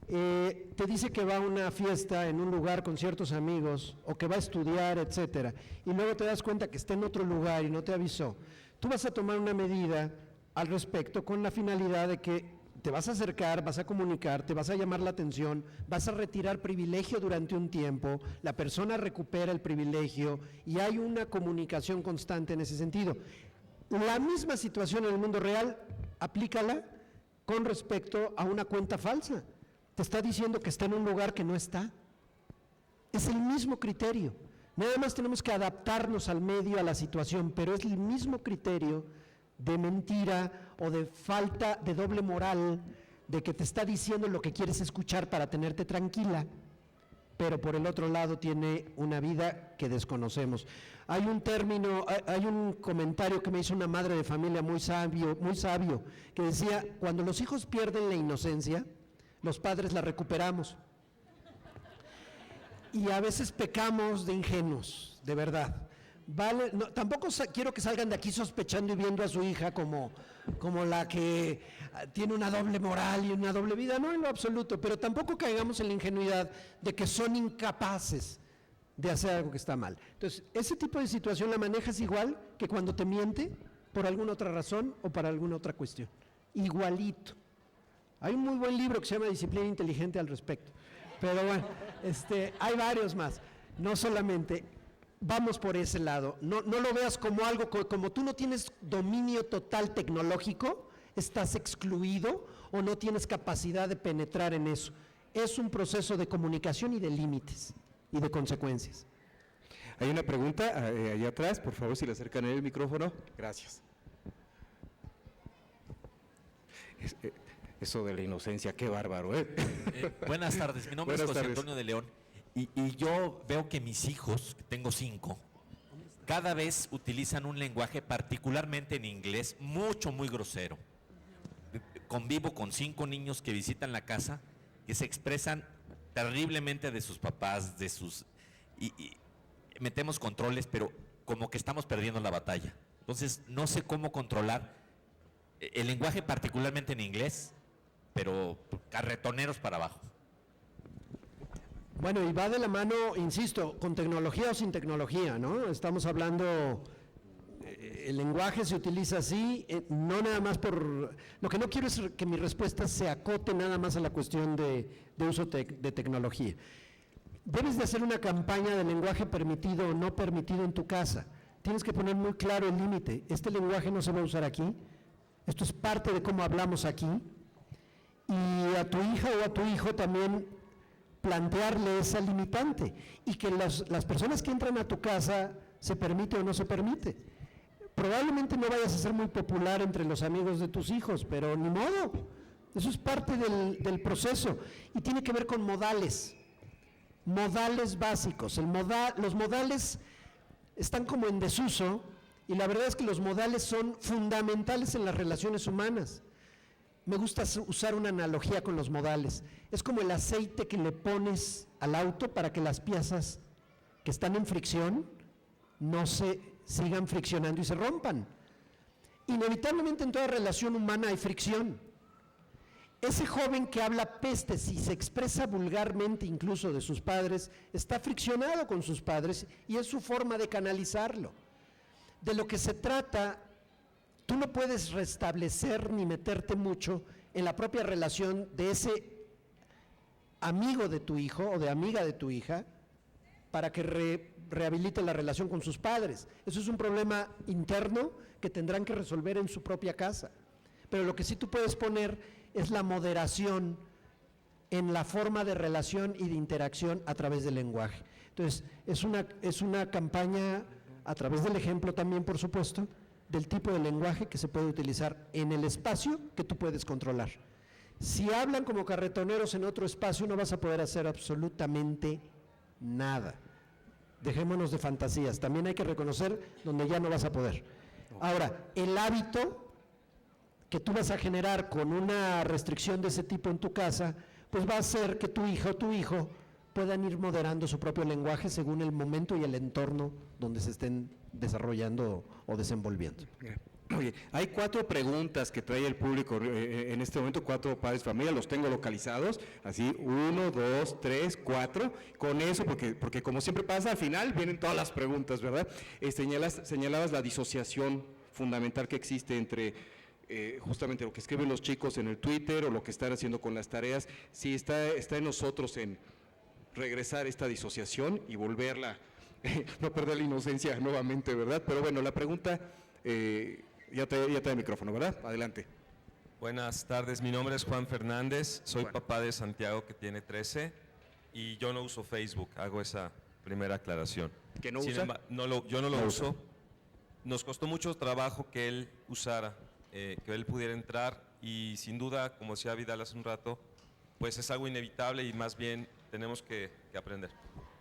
te dice que va a una fiesta en un lugar con ciertos amigos o que va a estudiar, etcétera, y luego te das cuenta que está en otro lugar y no te avisó, tú vas a tomar una medida al respecto con la finalidad de que te vas a acercar, vas a comunicar, te vas a llamar la atención, vas a retirar privilegio durante un tiempo, la persona recupera el privilegio y hay una comunicación constante en ese sentido. La misma situación en el mundo real, aplícala con respecto a una cuenta falsa. Te está diciendo que está en un lugar que no está. Es el mismo criterio. Nada más tenemos que adaptarnos al medio, a la situación, pero es el mismo criterio de mentira o de falta de doble moral, de que te está diciendo lo que quieres escuchar para tenerte tranquila, pero por el otro lado tiene una vida que desconocemos. Hay un término, hay un comentario que me hizo una madre de familia muy sabio, que decía, cuando los hijos pierden la inocencia, los padres la recuperamos. Y a veces pecamos de ingenuos, de verdad. Vale, no, tampoco quiero que salgan de aquí sospechando y viendo a su hija como la que tiene una doble moral y una doble vida, no en lo absoluto, pero tampoco caigamos en la ingenuidad de que son incapaces de hacer algo que está mal. Entonces, ese tipo de situación la manejas igual que cuando te miente por alguna otra razón o para alguna otra cuestión. Igualito. Hay un muy buen libro que se llama Disciplina Inteligente al respecto. Pero bueno, hay varios más. No solamente, vamos por ese lado. No lo veas como algo, como tú no tienes dominio total tecnológico, estás excluido o no tienes capacidad de penetrar en eso. Es un proceso de comunicación y de límites y de consecuencias. Hay una pregunta allá atrás, por favor, si le acercan el micrófono. Gracias. Eso de la inocencia, qué bárbaro, ¿eh? Buenas tardes, mi nombre es José Antonio de León y yo veo que mis hijos, tengo 5, cada vez utilizan un lenguaje, particularmente en inglés, muy grosero. Convivo con 5 niños que visitan la casa, que se expresan terriblemente de sus papás, y metemos controles, pero como que estamos perdiendo la batalla. Entonces, no sé cómo controlar el lenguaje, particularmente en inglés, pero carretoneros para abajo. Bueno, y va de la mano, insisto, con tecnología o sin tecnología, ¿no? Estamos hablando, el lenguaje se utiliza así, no nada más por... Lo que no quiero es que mi respuesta se acote nada más a la cuestión de uso de tecnología. Debes de hacer una campaña de lenguaje permitido o no permitido en tu casa. Tienes que poner muy claro el límite. Este lenguaje no se va a usar aquí. Esto es parte de cómo hablamos aquí. Y a tu hija o a tu hijo también plantearle esa limitante y que las personas que entran a tu casa se permite o no se permite. Probablemente no vayas a ser muy popular entre los amigos de tus hijos, pero ni modo, eso es parte del proceso y tiene que ver con modales básicos. Los modales están como en desuso y la verdad es que los modales son fundamentales en las relaciones humanas. Me gusta usar una analogía con los modales. Es como el aceite que le pones al auto para que las piezas que están en fricción no se sigan friccionando y se rompan. Inevitablemente en toda relación humana hay fricción. Ese joven que habla pestes y se expresa vulgarmente incluso de sus padres, está friccionado con sus padres y es su forma de canalizarlo. De lo que se trata, tú no puedes restablecer ni meterte mucho en la propia relación de ese amigo de tu hijo o de amiga de tu hija para que rehabilite la relación con sus padres. Eso es un problema interno que tendrán que resolver en su propia casa. Pero lo que sí tú puedes poner es la moderación en la forma de relación y de interacción a través del lenguaje. Entonces, es una campaña a través del ejemplo también, por supuesto, del tipo de lenguaje que se puede utilizar en el espacio que tú puedes controlar. Si hablan como carretoneros en otro espacio, no vas a poder hacer absolutamente nada. Dejémonos de fantasías, también hay que reconocer donde ya no vas a poder. Ahora, el hábito que tú vas a generar con una restricción de ese tipo en tu casa, pues va a hacer que tu hija o tu hijo puedan ir moderando su propio lenguaje según el momento y el entorno donde se estén desarrollando o desenvolviendo. Oye, hay 4 preguntas que trae el público en este momento, 4 padres de familia, los tengo localizados, así, 1, 2, 3, 4, con eso, porque como siempre pasa, al final vienen todas las preguntas, ¿verdad? Señalabas la disociación fundamental que existe entre justamente lo que escriben los chicos en el Twitter o lo que están haciendo con las tareas. Sí, está en nosotros en regresar esta disociación y volverla, no perder la inocencia nuevamente, ¿verdad? Pero bueno, la pregunta, ya te da el micrófono, ¿verdad? Adelante. Buenas tardes, mi nombre es Juan Fernández, soy papá de Santiago que tiene 13 y yo no uso Facebook, hago esa primera aclaración. ¿Que no usa? Yo no lo uso. Nos costó mucho trabajo que él usara, que él pudiera entrar y sin duda, como decía Vidal hace un rato, pues es algo inevitable y más bien tenemos que aprender.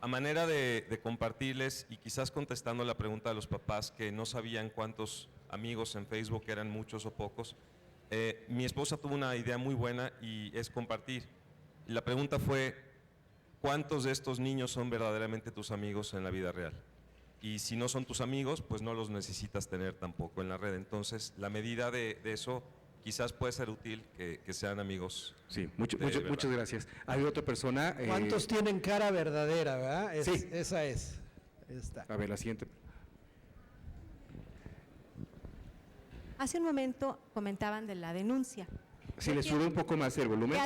A manera de compartirles y quizás contestando la pregunta de los papás que no sabían cuántos amigos en Facebook eran muchos o pocos, mi esposa tuvo una idea muy buena y es compartir. La pregunta fue, ¿cuántos de estos niños son verdaderamente tus amigos en la vida real? Y si no son tus amigos, pues no los necesitas tener tampoco en la red. Entonces, la medida de eso quizás puede ser útil que sean amigos. Sí, muchas gracias. Hay otra persona. ¿Cuántos tienen cara verdadera, verdad? Sí. Esa es. Esta. A ver, la siguiente. Hace un momento comentaban de la denuncia. Si le sube un poco más el volumen.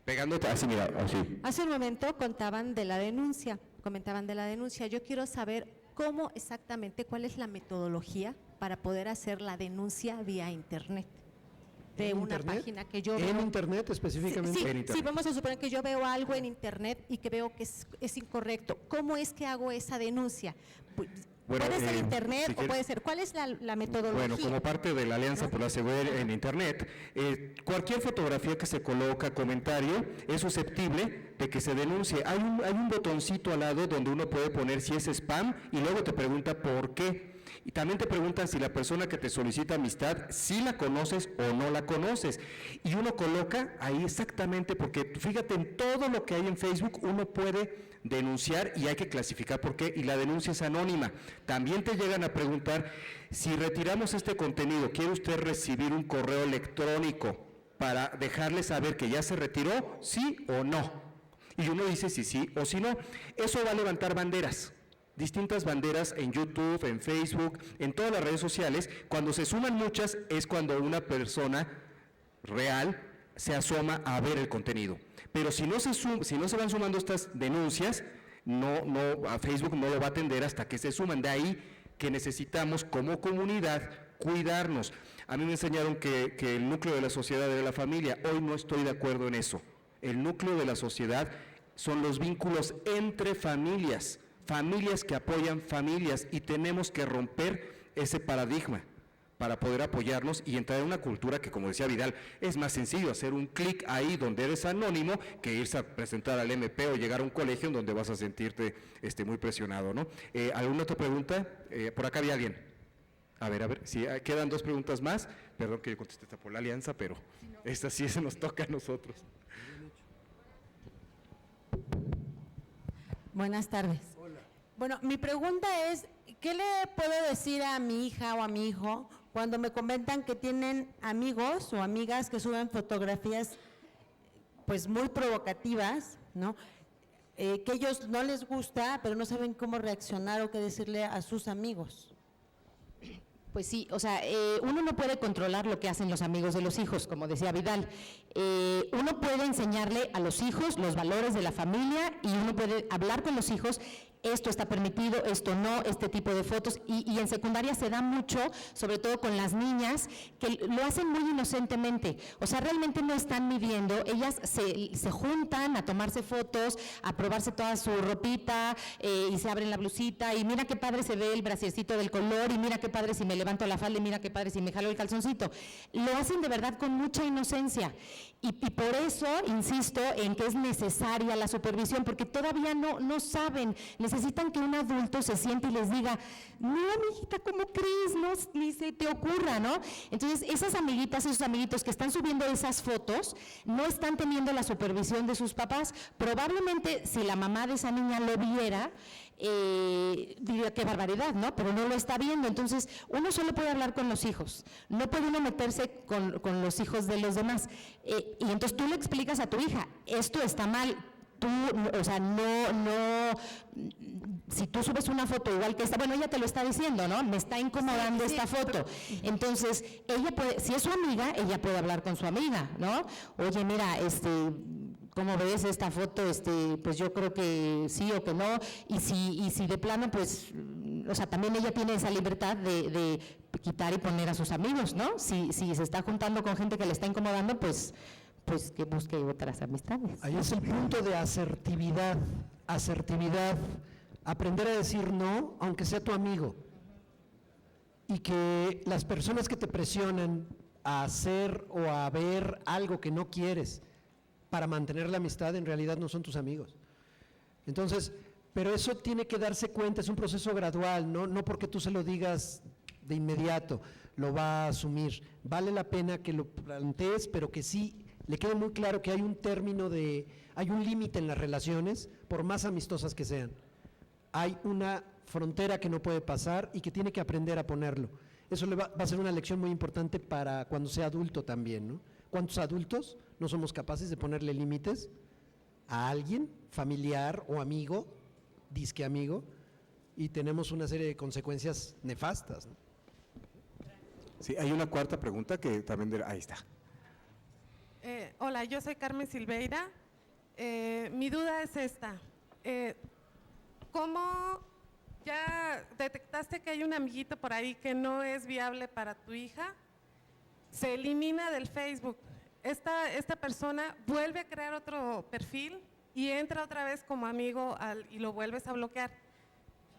Pegándote, así mira, así. Hace un momento comentaban de la denuncia. Yo quiero saber cómo exactamente, cuál es la metodología para poder hacer la denuncia vía internet. De una página que yo veo. ¿En internet específicamente? Sí, en internet. Sí, vamos a suponer que yo veo algo en internet y que veo que es incorrecto. ¿Cómo es que hago esa denuncia? ¿Puede ser internet o puede ser? ¿Cuál es la metodología? Bueno, como parte de la Alianza por la Seguridad en Internet, cualquier fotografía que se coloca, comentario, es susceptible de que se denuncie. Hay un botoncito al lado donde uno puede poner si es spam y luego te pregunta por qué. Y también te preguntan si la persona que te solicita amistad, si la conoces o no la conoces. Y uno coloca ahí exactamente, porque fíjate, en todo lo que hay en Facebook uno puede denunciar y hay que clasificar por qué, y la denuncia es anónima. También te llegan a preguntar, si retiramos este contenido, ¿quiere usted recibir un correo electrónico para dejarle saber que ya se retiró, sí o no? Y uno dice si sí o si no. Eso va a levantar banderas. Distintas banderas en YouTube, en Facebook, en todas las redes sociales. Cuando se suman muchas es cuando una persona real se asoma a ver el contenido. Pero si no se van sumando estas denuncias, a Facebook no lo va a atender hasta que se suman. De ahí que necesitamos como comunidad cuidarnos. A mí me enseñaron que el núcleo de la sociedad era la familia. Hoy no estoy de acuerdo en eso. El núcleo de la sociedad son los vínculos entre familias. Familias que apoyan familias, y tenemos que romper ese paradigma para poder apoyarnos y entrar en una cultura que, como decía Vidal, es más sencillo hacer un clic ahí donde eres anónimo que irse a presentar al MP o llegar a un colegio en donde vas a sentirte muy presionado, ¿no? ¿Alguna otra pregunta? Por acá había alguien. A ver, si quedan 2 preguntas más. Perdón que yo contesté esta por la Alianza, pero esta sí se nos toca a nosotros. Buenas tardes. Bueno, mi pregunta es, ¿qué le puedo decir a mi hija o a mi hijo cuando me comentan que tienen amigos o amigas que suben fotografías pues muy provocativas, ¿no? Que ellos no les gusta, pero no saben cómo reaccionar o qué decirle a sus amigos? Pues sí, o sea, uno no puede controlar lo que hacen los amigos de los hijos, como decía Vidal. Uno puede enseñarle a los hijos los valores de la familia y uno puede hablar con los hijos, esto está permitido, esto no, este tipo de fotos, y en secundaria se da mucho, sobre todo con las niñas, que lo hacen muy inocentemente, o sea, realmente no están midiendo, ellas se juntan a tomarse fotos, a probarse toda su ropita, y se abren la blusita, y mira qué padre se ve el brasiercito del color, y mira qué padre si me levanto la falda, y mira qué padre si me jalo el calzoncito. Lo hacen de verdad con mucha inocencia, Y por eso insisto en que es necesaria la supervisión, porque todavía no saben, necesitan que un adulto se siente y les diga, no, amiguita, ¿cómo crees? No, ni se te ocurra, ¿no? Entonces, esas amiguitas, esos amiguitos que están subiendo esas fotos, no están teniendo la supervisión de sus papás. Probablemente, si la mamá de esa niña lo viera, diría qué barbaridad, ¿no? Pero no lo está viendo. Entonces, uno solo puede hablar con los hijos, no puede uno meterse con los hijos de los demás. Y entonces tú le explicas a tu hija, esto está mal. Tú, o sea, si tú subes una foto igual que esta, bueno, ella te lo está diciendo, ¿no? Me está incomodando esta foto. Entonces, ella puede, si es su amiga, ella puede hablar con su amiga, ¿no? Oye, mira, ¿cómo ves esta foto? Pues yo creo que sí o que no, y si de plano, pues, o sea, también ella tiene esa libertad de quitar y poner a sus amigos, ¿no? Si se está juntando con gente que le está incomodando, pues que busque otras amistades. Ahí es el punto de asertividad, aprender a decir no, aunque sea tu amigo, y que las personas que te presionan a hacer o a ver algo que no quieres para mantener la amistad, en realidad no son tus amigos. Entonces, pero eso tiene que darse cuenta, es un proceso gradual, no porque tú se lo digas de inmediato, lo va a asumir. Vale la pena que lo plantees, pero que sí le quede muy claro que hay un término hay un límite en las relaciones, por más amistosas que sean. Hay una frontera que no puede pasar y que tiene que aprender a ponerlo. Eso va a ser una lección muy importante para cuando sea adulto también, ¿no? ¿Cuántos adultos no somos capaces de ponerle límites a alguien, familiar o amigo, disque amigo, y tenemos una serie de consecuencias nefastas, ¿no? Sí, hay una cuarta pregunta que también, ahí está. Hola, yo soy Carmen Silveira. Mi duda es esta. ¿Cómo ya detectaste que hay un amiguito por ahí que no es viable para tu hija? Se elimina del Facebook. Esta persona vuelve a crear otro perfil y entra otra vez como amigo y lo vuelves a bloquear.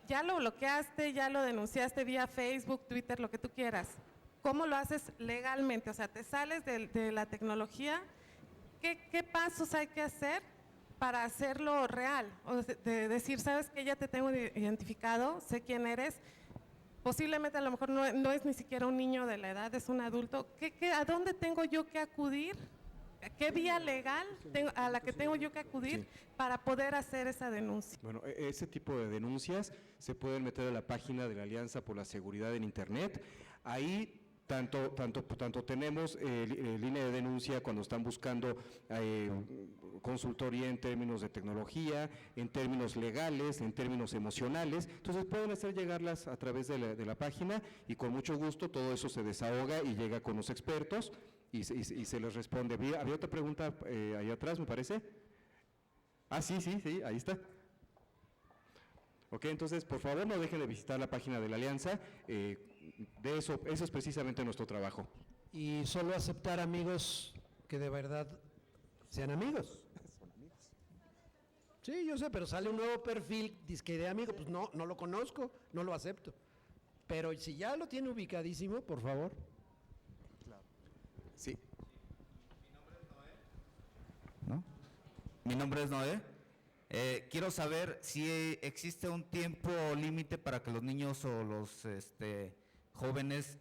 Ya lo bloqueaste, ya lo denunciaste vía Facebook, Twitter, lo que tú quieras. ¿Cómo lo haces legalmente? O sea, te sales de la tecnología. ¿Qué pasos hay que hacer para hacerlo real? O de decir, sabes que ya te tengo identificado, sé quién eres. Posiblemente a lo mejor no es ni siquiera un niño de la edad, es un adulto. ¿A dónde tengo yo que acudir? ¿Qué vía legal a la que tengo yo que acudir para poder hacer esa denuncia? Bueno, ese tipo de denuncias se pueden meter a la página de la Alianza por la Seguridad en Internet. Ahí tanto tenemos línea de denuncia cuando están buscando consultoría en términos de tecnología, en términos legales, en términos emocionales. Entonces pueden hacer llegarlas a través de la página y con mucho gusto todo eso se desahoga y llega con los expertos y se les responde. Había otra pregunta ahí atrás, me parece. Sí, ahí está. Ok, entonces por favor no dejen de visitar la página de la Alianza. Eso es precisamente nuestro trabajo. Y solo aceptar amigos que de verdad sean amigos. Sí, yo sé, pero sale un nuevo perfil, disque de amigo, pues no lo conozco, no lo acepto. Pero si ya lo tiene ubicadísimo, por favor. Claro. Sí. Mi nombre es Noé. Quiero saber si existe un tiempo límite para que los niños o los jóvenes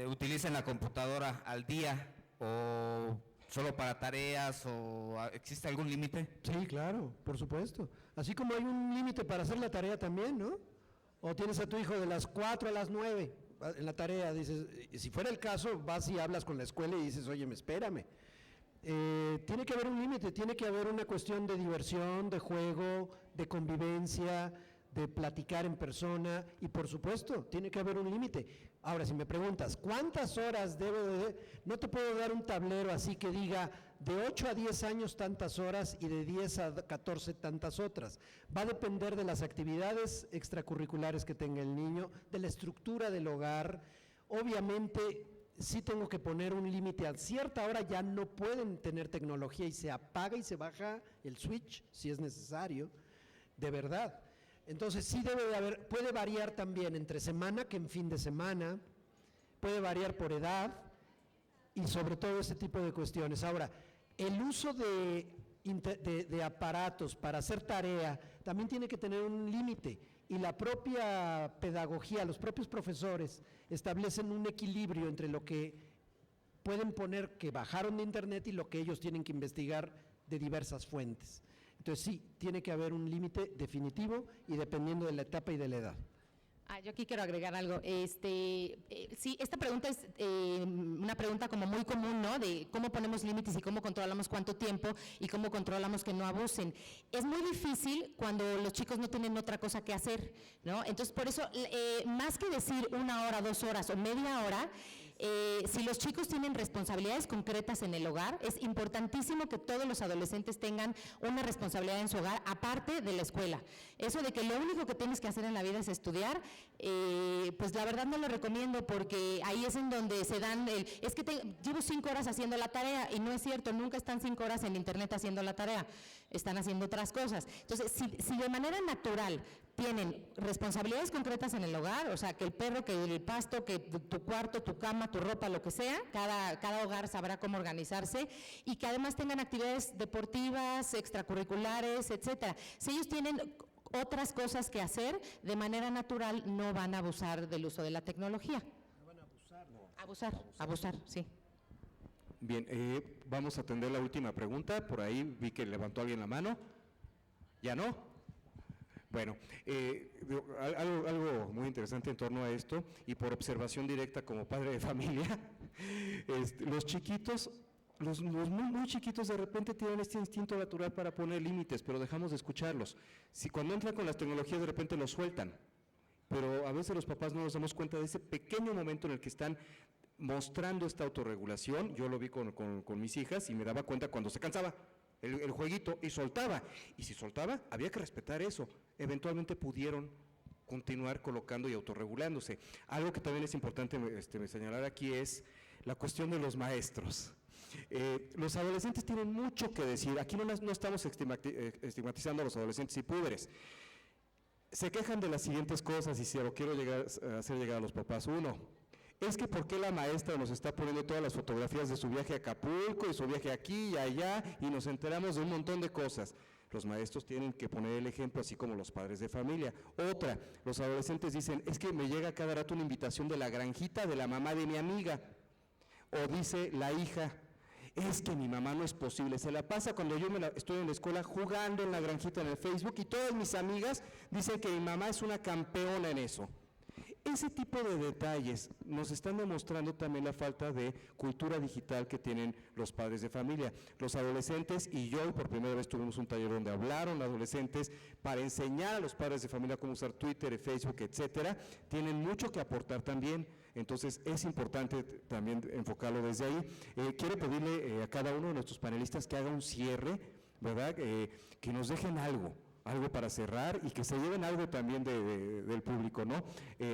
utilicen la computadora al día o solo para tareas o ¿existe algún límite? Sí, claro, por supuesto. Así como hay un límite para hacer la tarea también, ¿no? O tienes a tu hijo de las 4 a las 9 en la tarea, dices, si fuera el caso, vas y hablas con la escuela y dices, oye, espérame. Tiene que haber un límite, tiene que haber una cuestión de diversión, de juego, de convivencia, de platicar en persona y por supuesto, tiene que haber un límite. Ahora, si me preguntas, ¿cuántas horas debo de...? No te puedo dar un tablero así que diga de 8 a 10 años tantas horas y de 10 a 14 tantas otras. Va a depender de las actividades extracurriculares que tenga el niño, de la estructura del hogar. Obviamente, sí tengo que poner un límite. A cierta hora ya no pueden tener tecnología y se apaga y se baja el switch si es necesario, de verdad. Entonces sí debe de haber, puede variar también entre semana que en fin de semana, puede variar por edad y sobre todo ese tipo de cuestiones. Ahora, el uso de aparatos para hacer tarea también tiene que tener un límite, y la propia pedagogía, los propios profesores establecen un equilibrio entre lo que pueden poner que bajaron de internet y lo que ellos tienen que investigar de diversas fuentes. Entonces sí, tiene que haber un límite definitivo y dependiendo de la etapa y de la edad. Yo aquí quiero agregar algo. Sí, esta pregunta es una pregunta como muy común, ¿no? De cómo ponemos límites y cómo controlamos cuánto tiempo y cómo controlamos que no abusen. Es muy difícil cuando los chicos no tienen otra cosa que hacer, ¿no? Entonces, por eso, más que decir 1 hora, 2 horas o media hora, si los chicos tienen responsabilidades concretas en el hogar, es importantísimo que todos los adolescentes tengan una responsabilidad en su hogar, aparte de la escuela. Eso de que lo único que tienes que hacer en la vida es estudiar, pues la verdad no lo recomiendo, porque ahí es en donde se dan, es que llevo 5 horas haciendo la tarea, y no es cierto, nunca están 5 horas en internet haciendo la tarea, están haciendo otras cosas. Entonces, si de manera natural tienen responsabilidades concretas en el hogar, o sea, que el perro, que el pasto, que tu cuarto, tu cama, tu ropa, lo que sea, cada hogar sabrá cómo organizarse, y que además tengan actividades deportivas, extracurriculares, etcétera. Si ellos tienen otras cosas que hacer, de manera natural no van a abusar del uso de la tecnología. No van a abusar, no. Abusar, sí. Bien, vamos a atender la última pregunta. Por ahí vi que levantó alguien la mano. ¿Ya no? Bueno, algo muy interesante en torno a esto, y por observación directa como padre de familia, los chiquitos, los muy chiquitos de repente tienen este instinto natural para poner límites, pero dejamos de escucharlos. Si cuando entran con las tecnologías de repente los sueltan, pero a veces los papás no nos damos cuenta de ese pequeño momento en el que están mostrando esta autorregulación. Yo lo vi con mis hijas y me daba cuenta cuando se cansaba el jueguito y soltaba, y si soltaba había que respetar eso. Eventualmente pudieron continuar colocando y autorregulándose. Algo que también es importante señalar aquí es la cuestión de los maestros. Los adolescentes tienen mucho que decir. Aquí no estamos estigmatizando a los adolescentes y púberes. Se quejan de las siguientes cosas, y se lo quiero hacer llegar a los papás. Uno, es que ¿por qué la maestra nos está poniendo todas las fotografías de su viaje a Acapulco y su viaje aquí y allá, y nos enteramos de un montón de cosas? Los maestros tienen que poner el ejemplo, así como los padres de familia. Otra, los adolescentes dicen, es que me llega cada rato una invitación de la granjita de la mamá de mi amiga. O dice la hija, es que mi mamá no es posible, se la pasa cuando yo estoy en la escuela jugando en la granjita en el Facebook, y todas mis amigas dicen que mi mamá es una campeona en eso. Ese tipo de detalles nos están demostrando también la falta de cultura digital que tienen los padres de familia. Los adolescentes, y yo por primera vez tuvimos un taller donde hablaron adolescentes para enseñar a los padres de familia cómo usar Twitter, Facebook, etcétera, tienen mucho que aportar también. Entonces es importante también enfocarlo desde ahí. Quiero pedirle a cada uno de nuestros panelistas que haga un cierre, ¿verdad? Que nos dejen algo para cerrar, y que se lleven algo también del público, ¿no?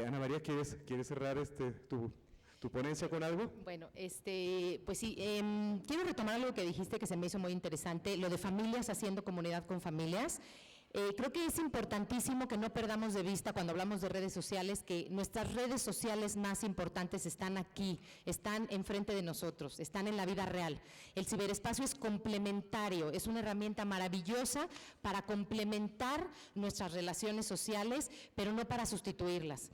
Ana María, ¿quieres cerrar tu ponencia con algo? Bueno, pues sí, quiero retomar algo que dijiste que se me hizo muy interesante, lo de familias haciendo comunidad con familias. Creo que es importantísimo que no perdamos de vista cuando hablamos de redes sociales que nuestras redes sociales más importantes están aquí, están enfrente de nosotros, están en la vida real. El ciberespacio es complementario, es una herramienta maravillosa para complementar nuestras relaciones sociales, pero no para sustituirlas.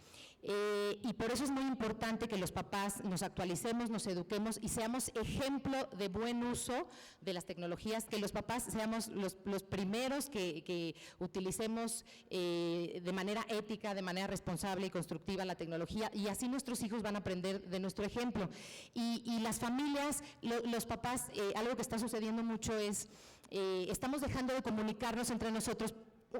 Y por eso es muy importante que los papás nos actualicemos, nos eduquemos y seamos ejemplo de buen uso de las tecnologías, que los papás seamos los primeros que utilicemos de manera ética, de manera responsable y constructiva la tecnología, y así nuestros hijos van a aprender de nuestro ejemplo. Y las familias, los papás, algo que está sucediendo mucho es, estamos dejando de comunicarnos entre nosotros,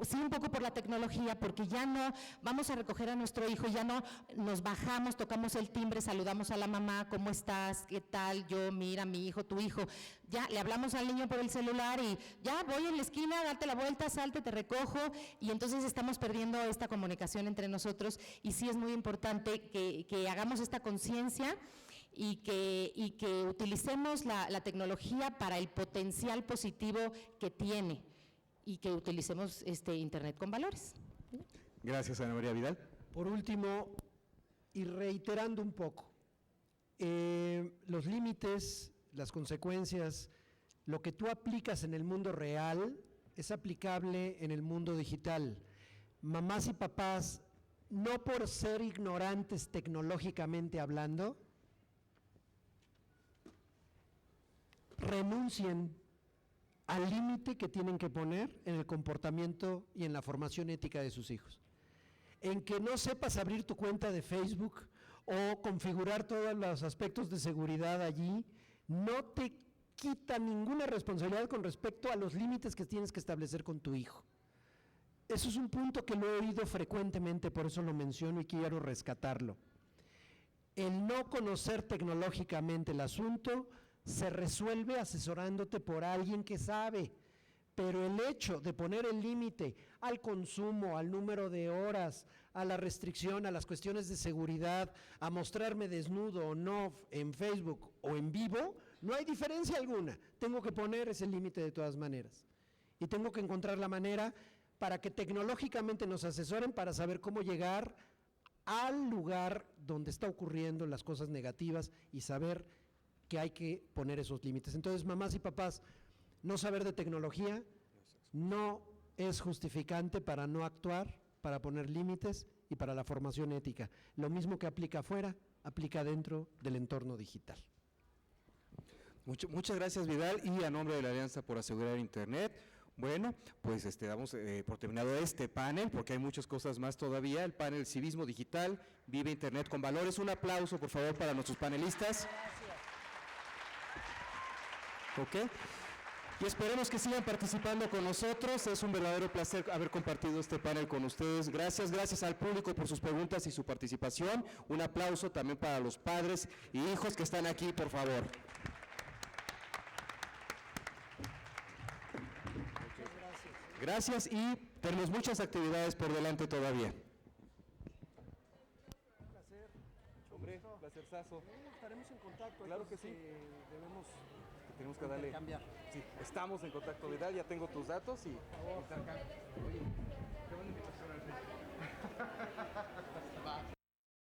sí, un poco por la tecnología, porque ya no vamos a recoger a nuestro hijo, ya no nos bajamos, tocamos el timbre, saludamos a la mamá, ¿cómo estás? ¿Qué tal? Yo, mira, mi hijo, tu hijo. Ya le hablamos al niño por el celular y ya voy en la esquina, date la vuelta, salte, te recojo, y entonces estamos perdiendo esta comunicación entre nosotros, y sí es muy importante que hagamos esta conciencia y que utilicemos la tecnología para el potencial positivo que tiene, y que utilicemos Internet con valores. Gracias, Ana María Vidal. Por último, y reiterando un poco, Los límites, las consecuencias, lo que tú aplicas en el mundo real es aplicable en el mundo digital. Mamás y papás, no por ser ignorantes tecnológicamente hablando, renuncien al límite que tienen que poner en el comportamiento y en la formación ética de sus hijos. En que no sepas abrir tu cuenta de Facebook o configurar todos los aspectos de seguridad allí, no te quita ninguna responsabilidad con respecto a los límites que tienes que establecer con tu hijo. Eso es un punto que lo he oído frecuentemente, por eso lo menciono y quiero rescatarlo. El no conocer tecnológicamente el asunto se resuelve asesorándote por alguien que sabe, pero el hecho de poner el límite al consumo, al número de horas, a la restricción, a las cuestiones de seguridad, a mostrarme desnudo o no en Facebook o en vivo, no hay diferencia alguna. Tengo que poner ese límite de todas maneras. Y tengo que encontrar la manera para que tecnológicamente nos asesoren para saber cómo llegar al lugar donde está ocurriendo las cosas negativas y saber que hay que poner esos límites. Entonces, mamás y papás, no saber de tecnología no es justificante para no actuar, para poner límites y para la formación ética. Lo mismo que aplica afuera, aplica dentro del entorno digital. Muchas gracias, Vidal, y a nombre de la Alianza por Asegurar Internet, bueno, pues damos por terminado este panel, porque hay muchas cosas más todavía, el panel Civismo Digital, Vive Internet con Valores. Un aplauso, por favor, para nuestros panelistas. Ok, y esperemos que sigan participando con nosotros. Es un verdadero placer haber compartido este panel con ustedes. Gracias al público por sus preguntas y su participación. Un aplauso también para los padres y hijos que están aquí, por favor. Gracias, y tenemos muchas actividades por delante todavía. Hombre, placerzazo. Estaremos en contacto. Claro que sí. Tenemos que darle. Cambiar. Sí, estamos en contacto, Vidal, ya tengo tus datos y. Oye, qué buena invitación al fin.